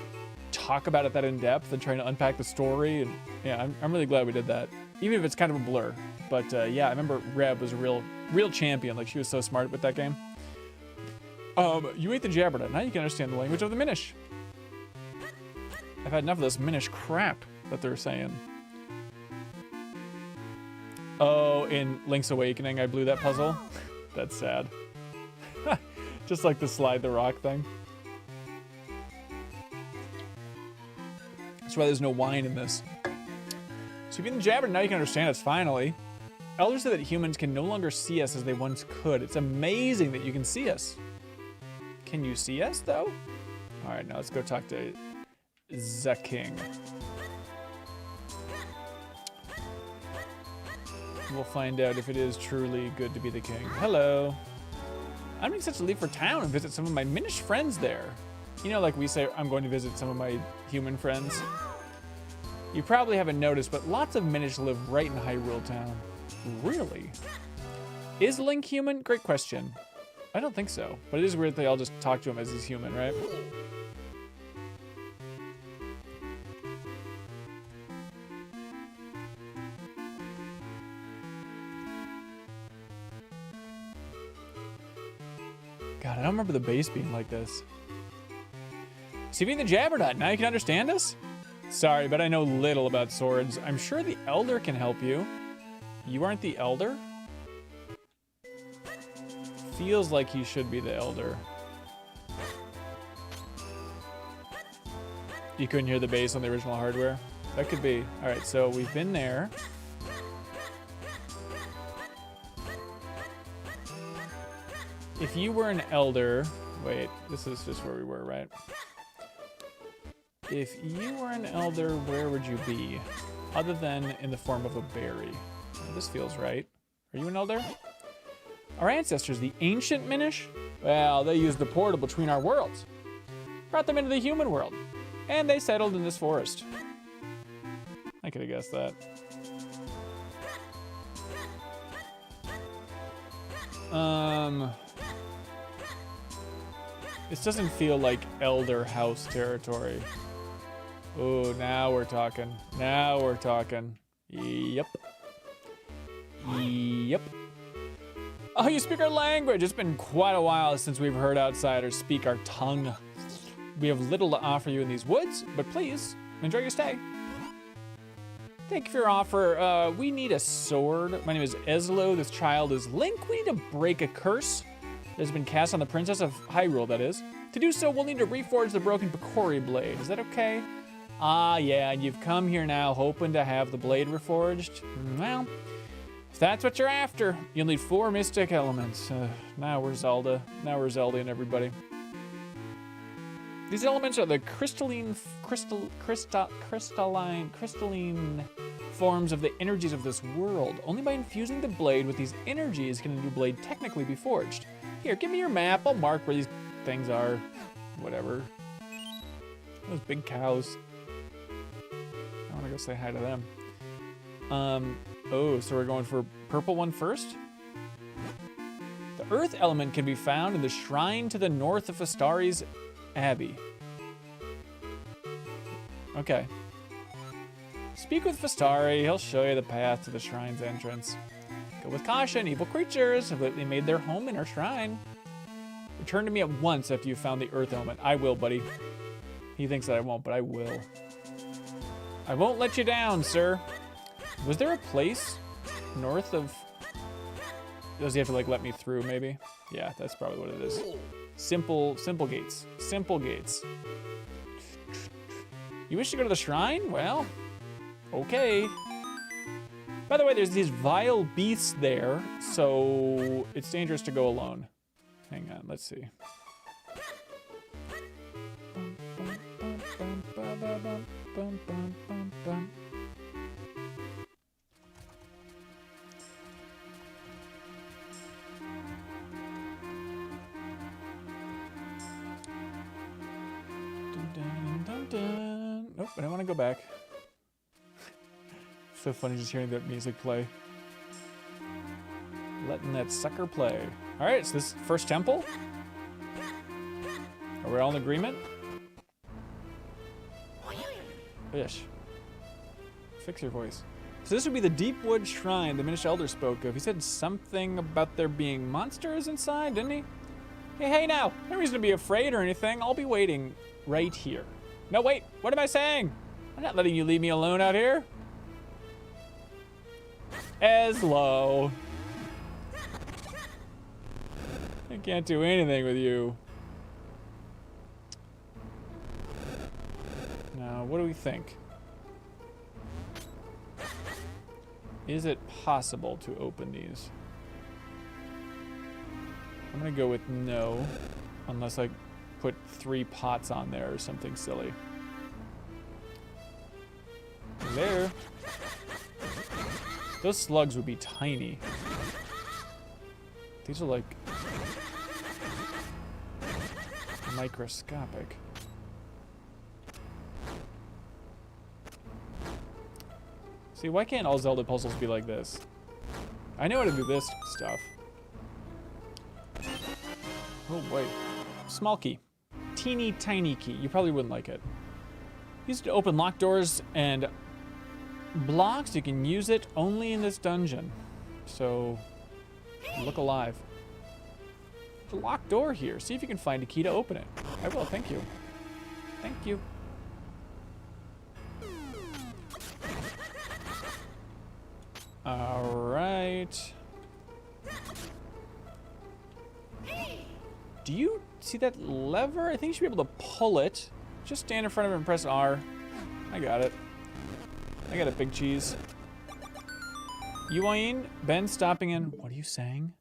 talk about it that in depth and trying to unpack the story. And yeah, I'm really glad we did that, even if it's kind of a blur. But yeah, I remember Reb was a real champion. Like, she was so smart with that game. You ate the Jabbernut. Now you can understand the language of the Minish. I've had enough of this Minish crap that they're saying. Oh, in Link's Awakening, I blew that puzzle. That's sad. Just like the slide the rock thing. That's why there's no wine in this. So if you're the Jabbernut, now you can understand us, finally. Elders said that humans can no longer see us as they once could. It's amazing that you can see us. Can you see us, though? All right, now let's go talk to the king. We'll find out if it is truly good to be the king. Hello. I'm being set to leave for town and visit some of my Minish friends there. You know, like we say, I'm going to visit some of my human friends. You probably haven't noticed, but lots of Minish live right in Hyrule Town. Really? Is Link human? Great question. I don't think so, but it is weird they all just talk to him as he's human, right? God, I don't remember the base being like this. So being the Jabbernut, now you can understand us? Sorry, but I know little about swords. I'm sure the Elder can help you. You aren't the Elder? Feels like he should be the Elder. You couldn't hear the bass on the original hardware? That could be. All right, so we've been there. If you were an elder, wait, this is just where we were, right? If you were an elder, where would you be? Other than in the form of a berry. This feels right. Are you an elder? Our ancestors, the ancient Minish? Well, they used the portal between our worlds. Brought them into the human world. And they settled in this forest. I could have guessed that. This doesn't feel like Elder House territory. Oh, now we're talking. Now we're talking. Yep. Yep. Oh, you speak our language. It's been quite a while since we've heard outsiders speak our tongue. We have little to offer you in these woods, but please, enjoy your stay. Thank you for your offer. We need a sword. My name is Eslo. This child is Link. We need to break a curse that has been cast on the Princess of Hyrule, that is. To do so, we'll need to reforge the broken Picori blade. Is that okay? Ah, yeah, and you've come here now hoping to have the blade reforged? Well, if that's what you're after, you'll need 4 mystic elements. Now we're Zelda. Now we're Zelda and everybody. These elements are the crystalline forms of the energies of this world. Only by infusing the blade with these energies can a new blade technically be forged. Here, give me your map. I'll mark where these things are. Whatever. Those big cows. I want to go say hi to them. Oh, so we're going for purple one first? The earth element can be found in the shrine to the north of Astari's Abbey. Okay. Speak with Fastari. He'll show you the path to the shrine's entrance. Go with caution. Evil creatures have lately made their home in our shrine. Return to me at once after you've found the earth element. I will, buddy. He thinks that I won't, but I will. I won't let you down, sir. Was there a place north of... Does he have to, like, let me through, maybe? Yeah, that's probably what it is. Simple gates. Simple gates. You wish to go to the shrine? Well, okay. By the way, there's these vile beasts there, so it's dangerous to go alone. Hang on, let's see. Nope, I don't want to go back. So funny just hearing that music play. Letting that sucker play. All right, so this first temple. Are we all in agreement? Fish. Fix your voice. So this would be the Deepwood Shrine the Minish Elder spoke of. He said something about there being monsters inside, didn't he? Hey now, no reason to be afraid or anything. I'll be waiting right here. No, wait, what am I saying? I'm not letting you leave me alone out here. Eslo. I can't do anything with you. Now, what do we think? Is it possible to open these? I'm gonna go with no, unless I put 3 pots on there or something silly. There. Those slugs would be tiny. These are like microscopic. See, why can't all Zelda puzzles be like this? I know how to do this stuff. Oh, wait. Small key. Teeny tiny key. You probably wouldn't like it. Use it to open locked doors and blocks. You can use it only in this dungeon. So, look alive. There's a locked door here. See if you can find a key to open it. I will, thank you. Thank you. All right. Do you see that lever? I think you should be able to pull it. Just stand in front of it and press R. I got it. I got it, big cheese. Yuain, Ben stopping in. What are you saying?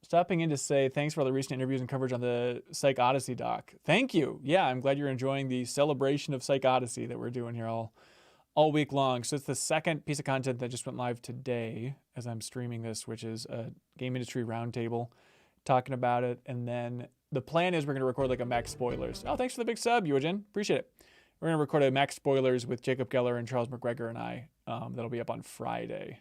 Stopping in to say thanks for all the recent interviews and coverage on the Psych Odyssey doc. Thank you. Yeah, I'm glad you're enjoying the celebration of Psych Odyssey that we're doing here all week long. So it's the second piece of content that just went live today as I'm streaming this, which is a game industry roundtable talking about it. And then the plan is we're going to record like a Max Spoilers. Oh, thanks for the big sub, Eugen. Appreciate it. We're going to record a Max Spoilers with Jacob Geller and Charles McGregor and I. That'll be up on Friday.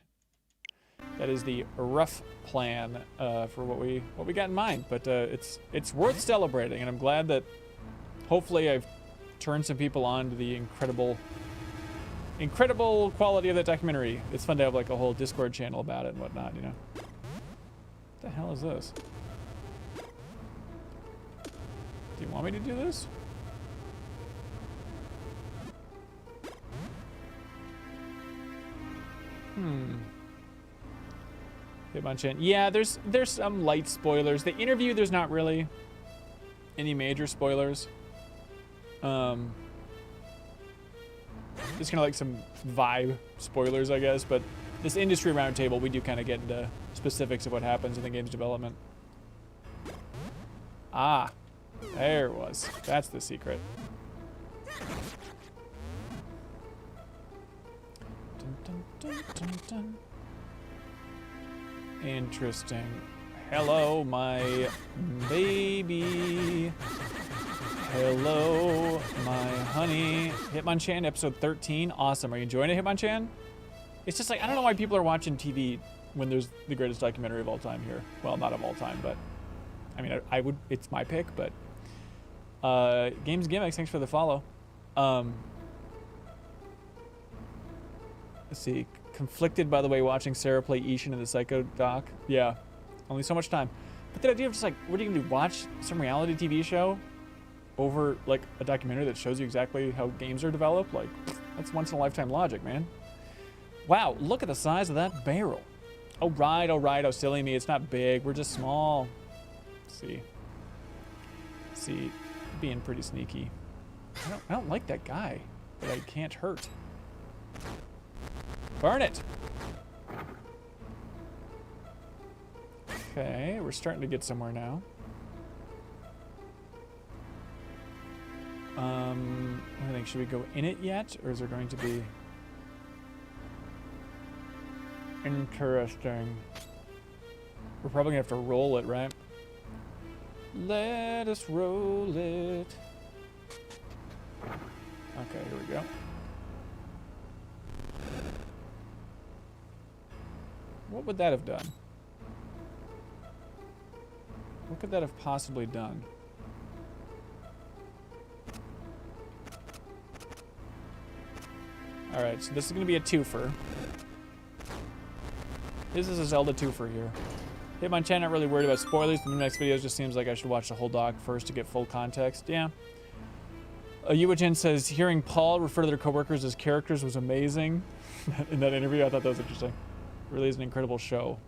That is the rough plan for what we got in mind. But it's worth celebrating, and I'm glad that hopefully I've turned some people on to the incredible quality of that documentary. It's fun to have like a whole Discord channel about it and whatnot, you know. What the hell is this? Do you want me to do this? Hitmonchan. Yeah, there's some light spoilers. The interview, there's not really any major spoilers. Just kind of like some vibe spoilers, I guess. But this industry roundtable, we do kind of get into specifics of what happens in the game's development. Ah, there it was. That's the secret. Dun, dun, dun, dun, dun. Interesting. Hello, my baby. Hello, my honey. Hitmonchan, episode 13. Awesome. Are you enjoying it, Hitmonchan? It's just like, I don't know why people are watching TV when there's the greatest documentary of all time here. Well, not of all time, but I mean, I would, it's my pick, but Games Gimmicks, thanks for the follow. Let's see. Conflicted, by the way, watching Sarah play Ishin in the Psycho doc. Yeah, only so much time. But the idea of just like, what are you gonna do? Watch some reality TV show over like a documentary that shows you exactly how games are developed? Like, that's once in a lifetime logic, man. Wow, look at the size of that barrel. Oh right, oh silly me. It's not big. We're just small. Let's see, being pretty sneaky. I don't like that guy, but I can't hurt. Burn it! Okay, we're starting to get somewhere now. I think, should we go in it yet, or is there going to be... Interesting. We're probably gonna have to roll it, right? Let us roll it. Okay, here we go. What would that have done? What could that have possibly done? Alright, so this is going to be a twofer. This is a Zelda twofer here. Hitmonchan, not really worried about spoilers. The next video just seems like I should watch the whole doc first to get full context. Yeah. Yuwajin says, hearing Paul refer to their coworkers as characters was amazing. In that interview, I thought that was interesting. Really is an incredible show.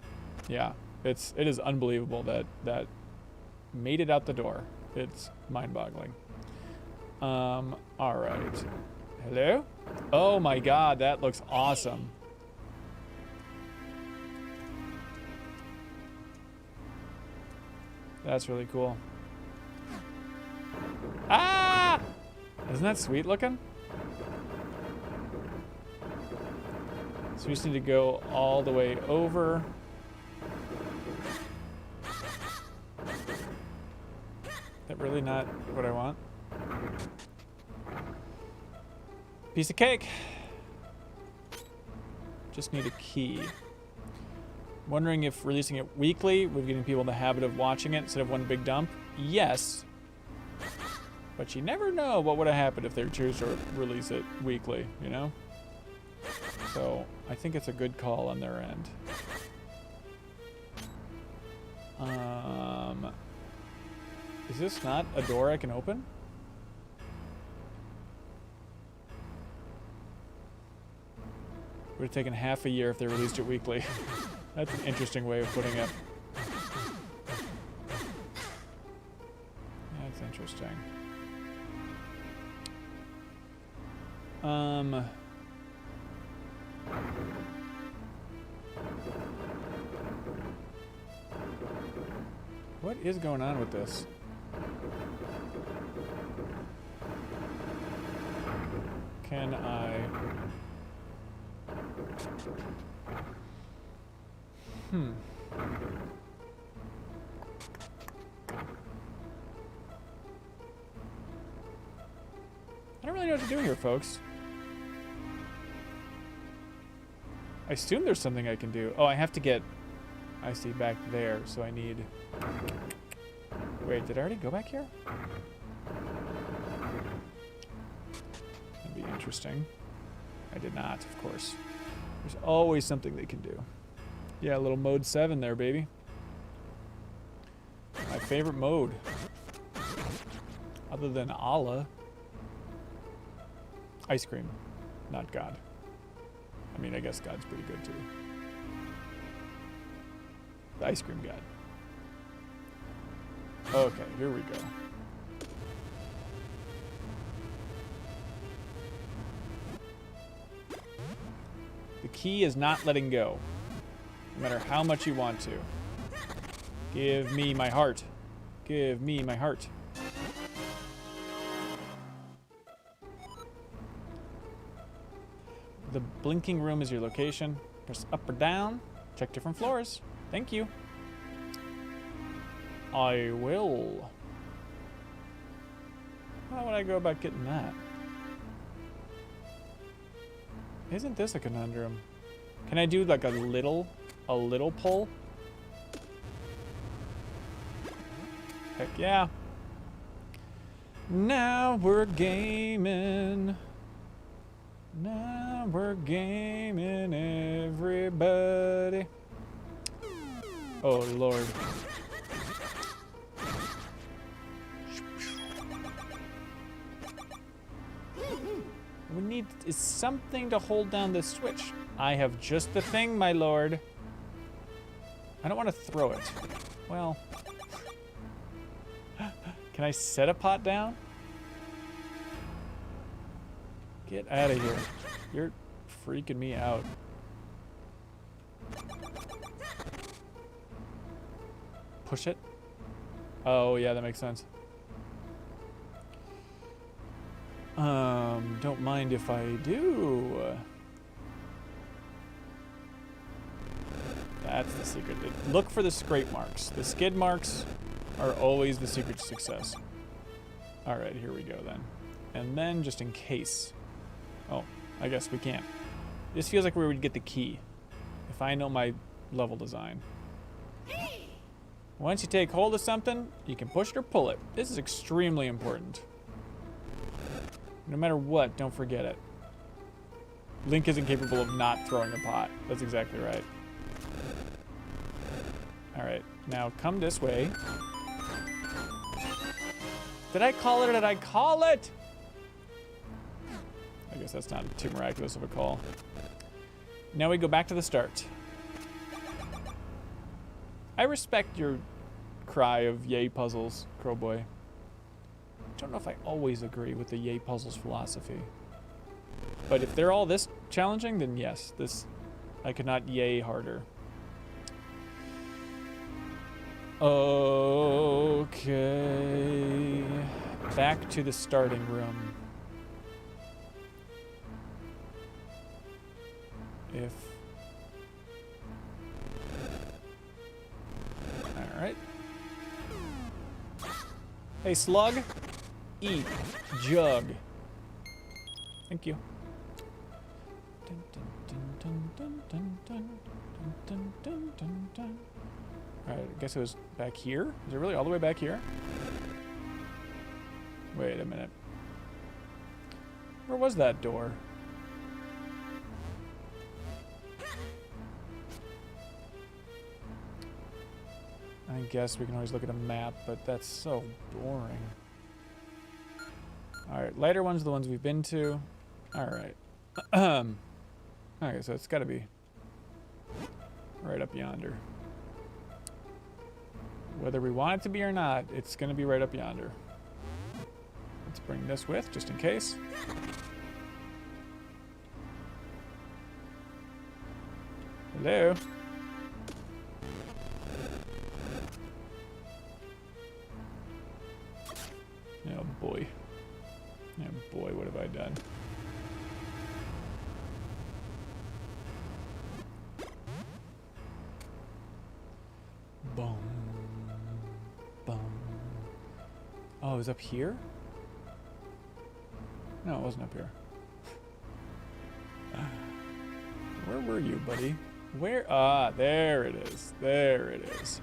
Yeah, it is unbelievable that made it out the door. It's mind-boggling. All right. Hello? Oh my God, that looks awesome. That's really cool. Ah! Isn't that sweet looking? So we just need to go all the way over. That really not what I want. Piece of cake. Just need a key. Wondering if releasing it weekly would get people in the habit of watching it instead of one big dump. Yes. But you never know what would have happened if they choose to release it weekly, you know? So I think it's a good call on their end. Is this not a door I can open? Would have taken half a year if they released it weekly. That's an interesting way of putting it. That's interesting. What is going on with this? Can I... I don't really know what to do here, folks. I assume there's something I can do. Oh, I have to get... I see, back there, so I need... Wait, did I already go back here? That'd be interesting. I did not, of course. There's always something they can do. Yeah, a little mode 7 there, baby. My favorite mode. Other than Allah. Ice cream, not God. I mean, I guess God's pretty good too. The ice cream God. Okay, here we go. The key is not letting go, no matter how much you want to. Give me my heart. Give me my heart. The blinking room is your location. Press up or down. Check different floors. Thank you. I will. How would I go about getting that? Isn't this a conundrum? Can I do like a little pull? Heck yeah. Now we're gaming. Now we're gaming, everybody. Oh, Lord. We need is something to hold down this switch. I have just the thing, my lord. I don't want to throw it. Well. Can I set a pot down? Get out of here. You're freaking me out. Push it? Oh, yeah, that makes sense. Don't mind if I do. That's the secret. Look for the scrape marks. The skid marks are always the secret to success. Alright, here we go then. And then, just in case. Oh, I guess we can't. This feels like where we'd get the key. If I know my level design. Once you take hold of something, you can push it or pull it. This is extremely important. No matter what, don't forget it. Link isn't capable of not throwing a pot. That's exactly right. Alright, now come this way. Did I call it or did I call it? I guess that's not too miraculous of a call. Now we go back to the start. I respect your cry of yay puzzles, Crowboy. I don't know if I always agree with the yay puzzles philosophy. But if they're all this challenging, then yes, this I could not yay harder. Okay. Back to the starting room. If... Alright. Hey, slug. Eat. Jug. Thank you. Alright, I guess it was back here? Is it really all the way back here? Wait a minute. Where was that door? I guess we can always look at a map, but that's so boring. Alright, lighter ones are the ones we've been to. Alright. Okay, so it's gotta be right up yonder. Whether we want it to be or not, it's gonna be right up yonder. Let's bring this with, just in case. Hello? it was up here? No, it wasn't up here. Where were you, buddy? Where? Ah, there it is. There it is.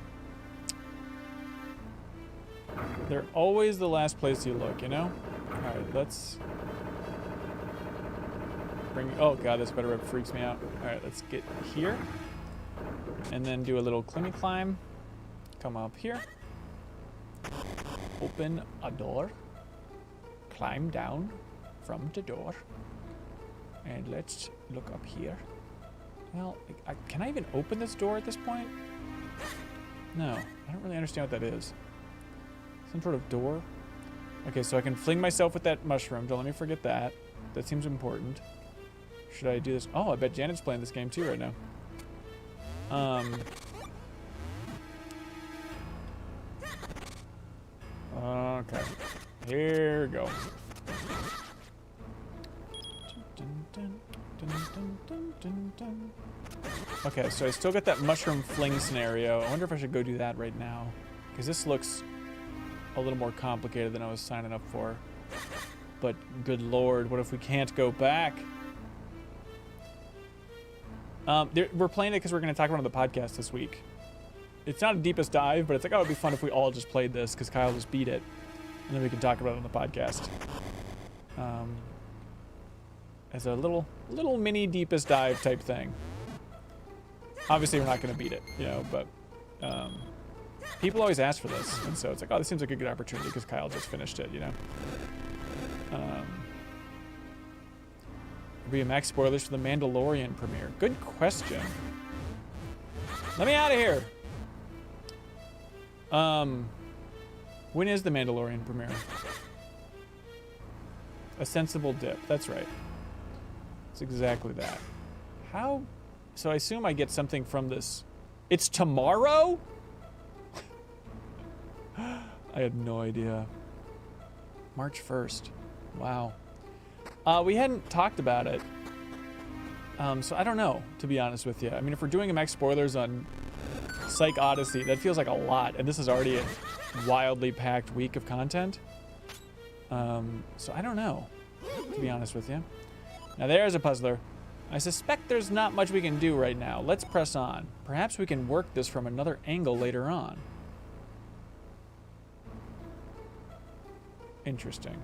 They're always the last place you look, you know? Alright, let's... bring... Oh god, this spider web freaks me out. Alright, let's get here. And then do a little climb. Come up here. Open a door. Climb down from the door. And let's look up here. Well, can I even open this door at this point? No, I don't really understand what that is. Some sort of door? Okay, so I can fling myself with that mushroom. Don't let me forget that. That seems important. Should I do this? Oh, I bet Janet's playing this game too right now. Okay. Here we go. Okay, so I still got that mushroom fling scenario. I wonder if I should go do that right now. Because this looks a little more complicated than I was signing up for. But good lord, what if we can't go back? We're playing it because we're going to talk about it on the podcast this week. It's not a deepest dive, but it's like, oh, it'd be fun if we all just played this because Kyle just beat it. And then we can talk about it on the podcast. As a little mini deepest dive type thing. Obviously, we're not going to beat it, you know, but people always ask for this. And so it's like, oh, this seems like a good opportunity because Kyle just finished it, you know. Will be a max spoilers for the Mandalorian premiere? Good question. Let me out of here. When is the Mandalorian premiere? A sensible dip. That's right. It's exactly that. How? So I assume I get something from this. It's tomorrow? I had no idea. March 1st. Wow. We hadn't talked about it. So I don't know, to be honest with you. I mean, if we're doing a max spoilers on Psych Odyssey, that feels like a lot. And this is already a wildly packed week of content. So I don't know, to be honest with you. Now there's a puzzler. I suspect there's not much we can do right now. Let's press on. Perhaps we can work this from another angle later on. Interesting.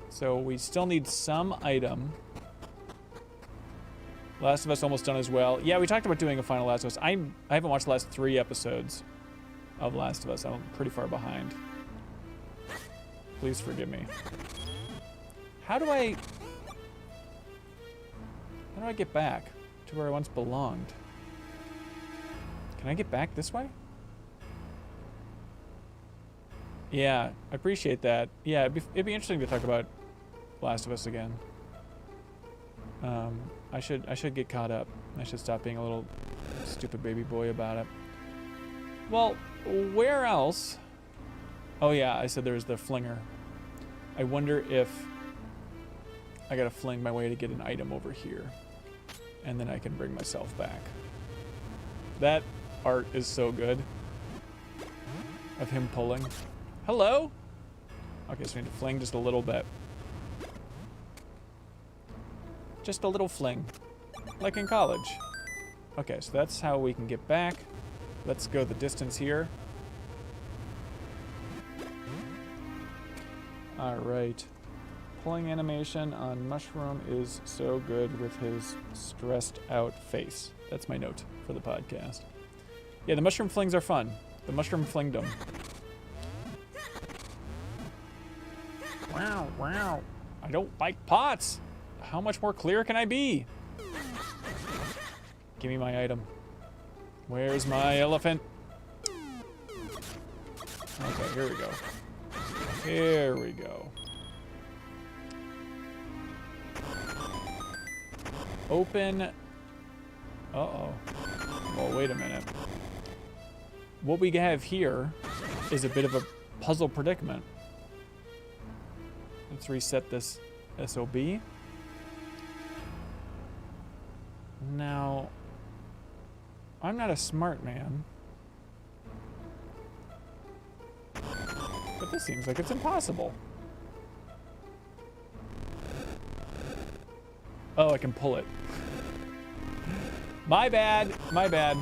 So we still need some item. Last of Us almost done as well. Yeah, we talked about doing a final Last of Us. I haven't watched the last 3 episodes of Last of Us. I'm pretty far behind. Please forgive me. How do I get back to where I once belonged? Can I get back this way? Yeah, I appreciate that. Yeah, it'd be interesting to talk about Last of Us again. I should get caught up. I should stop being a little stupid baby boy about it. Well, where else? Oh yeah, I said there's the flinger. I wonder if I gotta fling my way to get an item over here. And then I can bring myself back. That art is so good. Of him pulling. Hello? Okay, so we need to fling just a little bit. Just a little fling. Like in college. Okay, so that's how we can get back. Let's go the distance here. Alright. Pulling animation on Mushroom is so good with his stressed out face. That's my note for the podcast. Yeah, the mushroom flings are fun. The mushroom flingdom. Wow, wow. I don't like pots. How much more clear can I be? Give me my item. Where's my elephant? Okay, here we go. Here we go. Open. Uh-oh. Well, wait a minute. What we have here is a bit of a puzzle predicament. Let's reset this SOB. Now, I'm not a smart man. But this seems like it's impossible. Oh, I can pull it. My bad. My bad.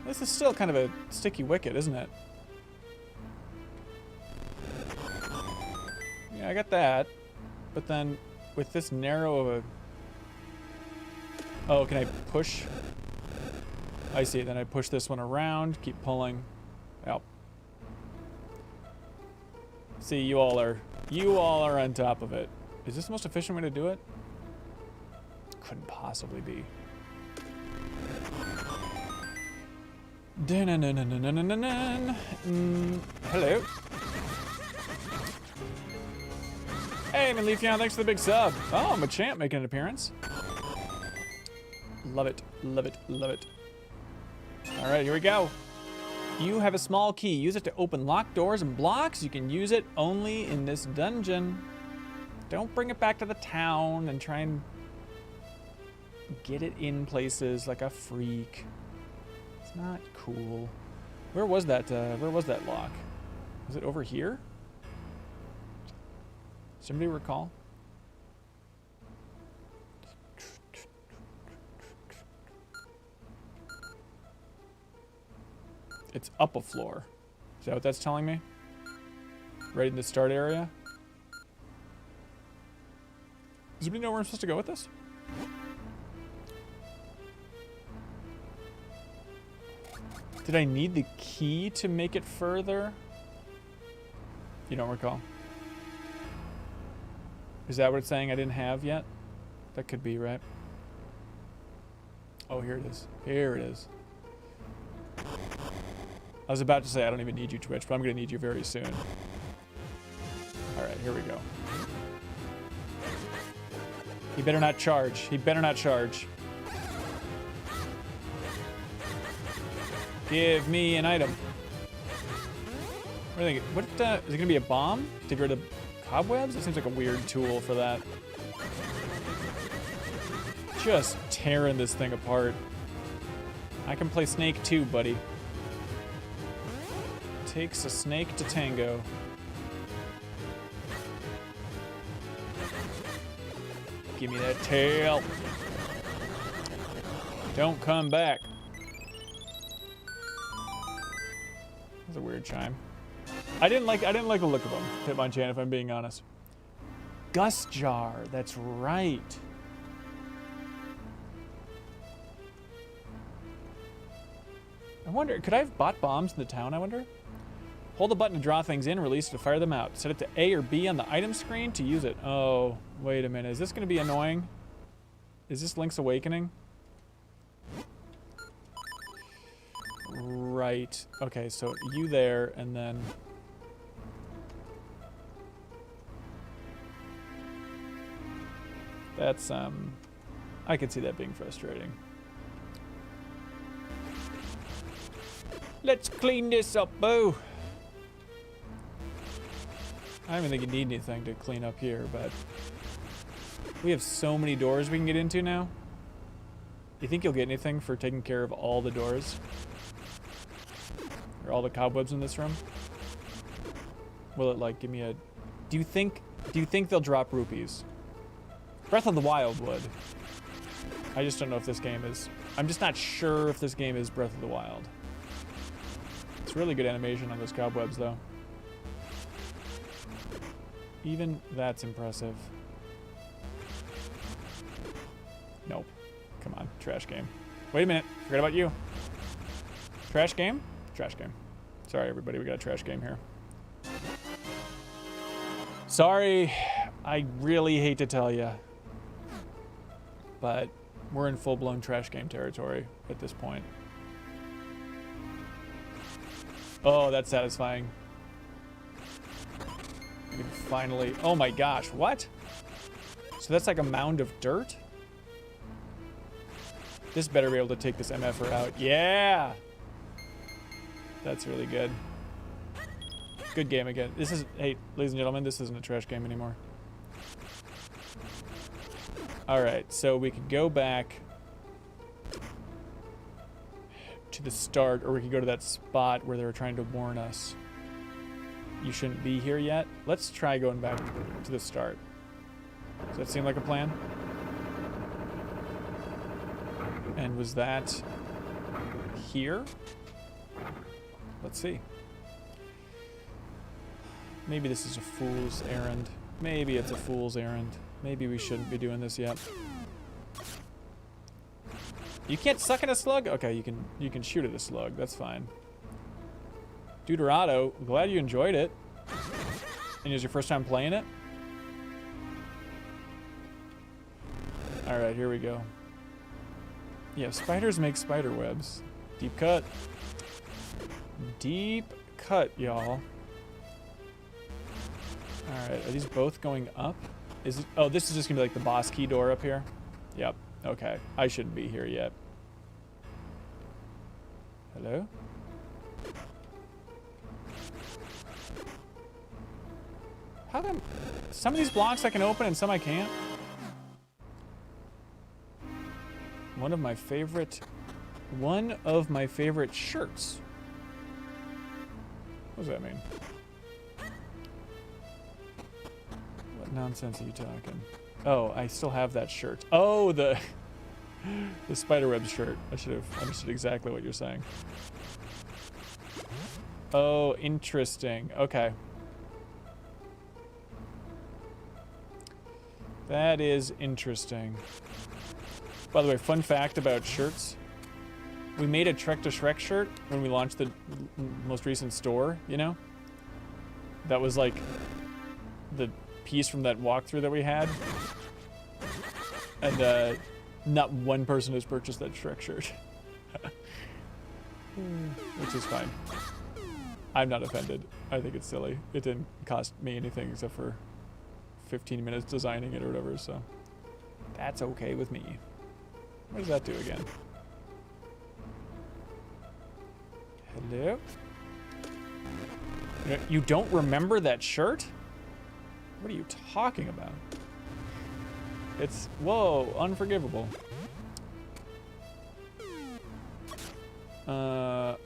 This is still kind of a sticky wicket, isn't it? Yeah, I got that. But then with this narrow of a... Oh, can I push? I see. Then I push this one around, keep pulling. Yep. See, you all are on top of it. Is this the most efficient way to do it? Couldn't possibly be. Hello. Hey, Leafeon, thanks for the big sub. Oh, Machamp making an appearance. Love it, love it, love it. All right, here we go. You have a small key. Use it to open locked doors and blocks. You can use it only in this dungeon. Don't bring it back to the town and try and get it in places like a freak. It's not cool. Where was that lock? Was it over here? Somebody recall? It's up a floor. Is that what that's telling me? Right in the start area? Does anybody know where I'm supposed to go with this? Did I need the key to make it further? You don't recall? Is that what it's saying I didn't have yet? That could be, right? Oh, here it is. Here it is. I was about to say I don't even need you, Twitch, but I'm going to need you very soon. All right, here we go. He better not charge. He better not charge. Give me an item. What do you think? What, is it going to be a bomb to get rid of cobwebs? It seems like a weird tool for that. Just tearing this thing apart. I can play Snake too, buddy. Takes a snake to tango. Give me that tail. Don't come back. That's a weird chime. I didn't like the look of them, Hitmonchan, if I'm being honest. Gust jar, that's right. I wonder, could I have bought bombs in the town, I wonder? Hold the button to draw things in, release it to fire them out. Set it to A or B on the item screen to use it. Oh, wait a minute. Is this going to be annoying? Is this Link's Awakening? Right. Okay, so you there, and then... That's, I could see that being frustrating. Let's clean this up, boo! I don't even think you need anything to clean up here, but... We have so many doors we can get into now. You think you'll get anything for taking care of all the doors? Or all the cobwebs in this room? Will it, like, give me a... Do you think they'll drop rupees? Breath of the Wild would. I just don't know if this game is... I'm just not sure if this game is Breath of the Wild. It's really good animation on those cobwebs, though. Even that's impressive. Nope. Come on, trash game. Wait a minute, forgot about you. Trash game? Trash game. Sorry, everybody, we got a trash game here. Sorry, I really hate to tell you, but we're in full-blown trash game territory at this point. Oh, that's satisfying. You can finally... Oh my gosh, what? So that's like a mound of dirt? This better be able to take this MFer out. Yeah! That's really good. Good game again. This is... Hey, ladies and gentlemen, this isn't a trash game anymore. Alright, so we could go back to the start, or we could go to that spot where they were trying to warn us. You shouldn't be here yet. Let's try going back to the start. Does that seem like a plan? And was that here? Let's see. Maybe this is a fool's errand. Maybe it's a fool's errand. Maybe we shouldn't be doing this yet. You can't suck at a slug? Okay, you can shoot at a slug. That's fine. Deuterado, glad you enjoyed it. And it was your first time playing it? Alright, here we go. Yeah, spiders make spider webs. Deep cut. Deep cut, y'all. Alright, are these both going up? Is it, oh, this is just gonna be like the boss key door up here? Yep, okay. I shouldn't be here yet. Hello? How come some of these blocks I can open and some I can't? One of my favorite shirts. What does that mean? What nonsense are you talking? Oh, I still have that shirt. Oh, the spiderweb shirt. I should have understood exactly what you're saying. Oh, interesting. Okay. That is interesting. By the way, fun fact about shirts. We made a Trek to Shrek shirt when we launched the most recent store, you know? That was like the piece from that walkthrough that we had. And not one person has purchased that Shrek shirt. Which is fine. I'm not offended. I think it's silly. It didn't cost me anything except for 15 minutes designing it or whatever, so that's okay with me. What does that do again? Hello? You don't remember that shirt? What are you talking about? It's, whoa, unforgivable.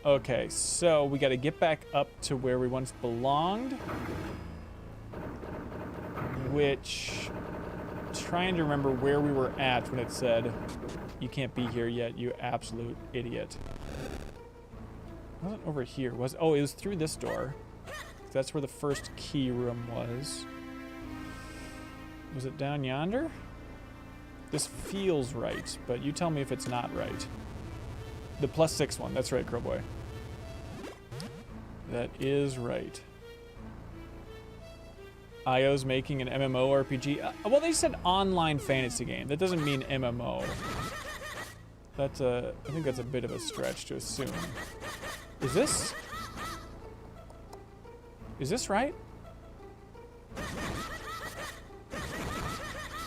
Okay, so we gotta get back up to where we once belonged. Which, trying to remember where we were at when it said, you can't be here yet, you absolute idiot. It wasn't over here, was it? Oh, it was through this door. That's where the first key room was. Was it down yonder? This feels right, but you tell me if it's not right. The +6 one, that's right, Crowboy. That is right. IO's making an MMORPG. Well, they said online fantasy game. That doesn't mean MMO. That's I think that's a bit of a stretch to assume. Is this right?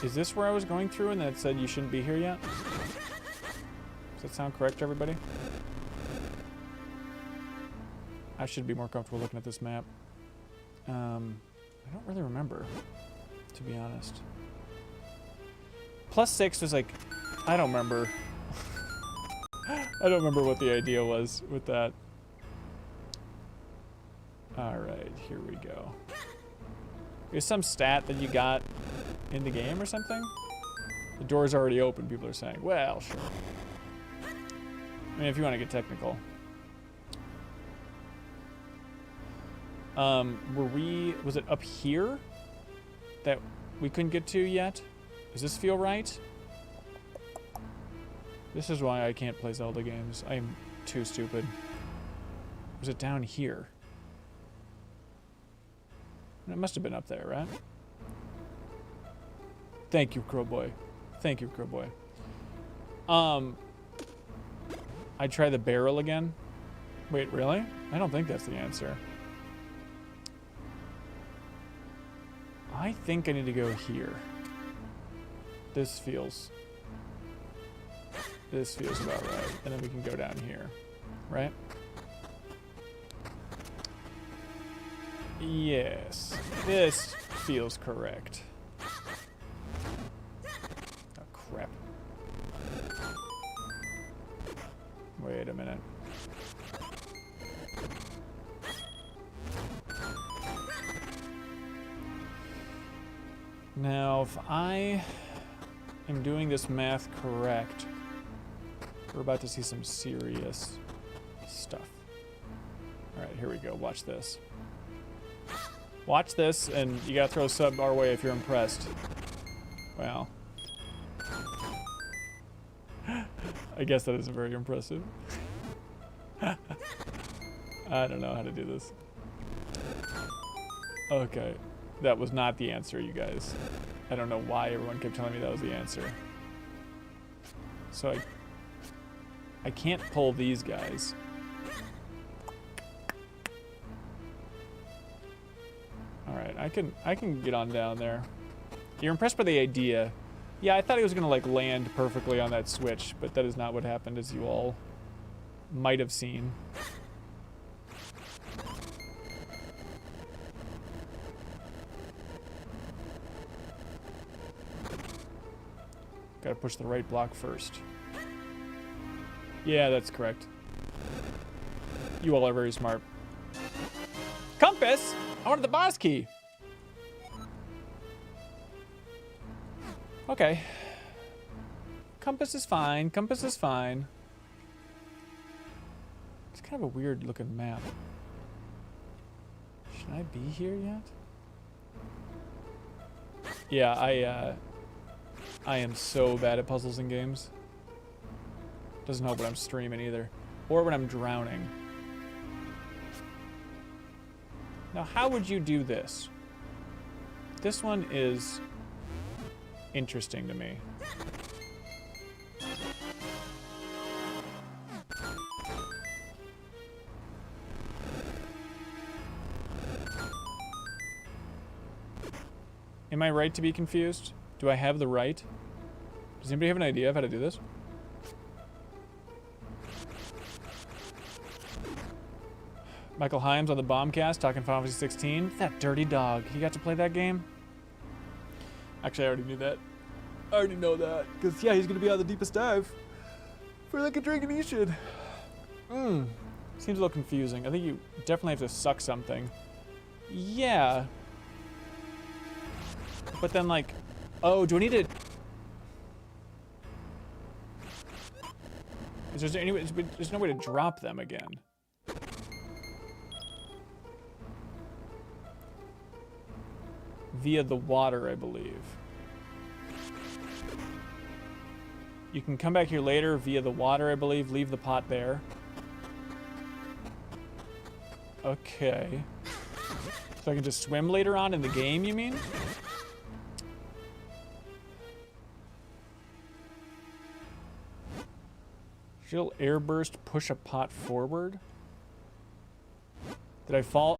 Is this where I was going through and that said you shouldn't be here yet? Does that sound correct to everybody? I should be more comfortable looking at this map. I don't really remember, to be honest. +6 was like, I don't remember. I don't remember what the idea was with that. Alright, here we go. There's some stat that you got in the game or something? The door's already open, people are saying. Well, sure. I mean, if you want to get technical. Was it up here that we couldn't get to yet? Does this feel right? This is why I can't play Zelda games. I am too stupid. Was it down here? It must have been up there, right? Thank you, Crowboy. Thank you, Crowboy. I'd try the barrel again. Wait, really? I don't think that's the answer. I think I need to go here. This feels about right. And then we can go down here, right? Yes, this feels correct. Oh, crap. Wait a minute. Now, if I am doing this math correct, we're about to see some serious stuff. All right, here we go. Watch this. Watch this, and you gotta throw a sub our way if you're impressed. Wow. I guess that isn't very impressive. I don't know how to do this. Okay. That was not the answer, you guys. I don't know why everyone kept telling me that was the answer. So I can't pull these guys. Alright, I can get on down there. You're impressed by the idea. Yeah, I thought he was gonna like land perfectly on that switch, but that is not what happened, as you all might have seen. Gotta push the right block first. Yeah, that's correct. You all are very smart. Compass! I wanted the boss key! Okay. Compass is fine. Compass is fine. It's kind of a weird looking map. Should I be here yet? Yeah, I am so bad at puzzles in games. Doesn't help when I'm streaming either. Or when I'm drowning. Now, how would you do this? This one is interesting to me. Am I right to be confused? Do I have the right? Does anybody have an idea of how to do this? Michael Himes on the Bombcast talking Final Fantasy 16. That dirty dog. He got to play that game? Actually, I already knew that. I already know that. Because, yeah, he's going to be on the deepest dive. For like a Dragonetian. Seems a little confusing. I think you definitely have to suck something. Yeah. But then, like... Oh, do I need to... There's no way to drop them again. Via the water, I believe. You can come back here later via the water, I believe. Leave the pot there. Okay. So I can just swim later on in the game, you mean? She'll airburst, push a pot forward. Did I fall?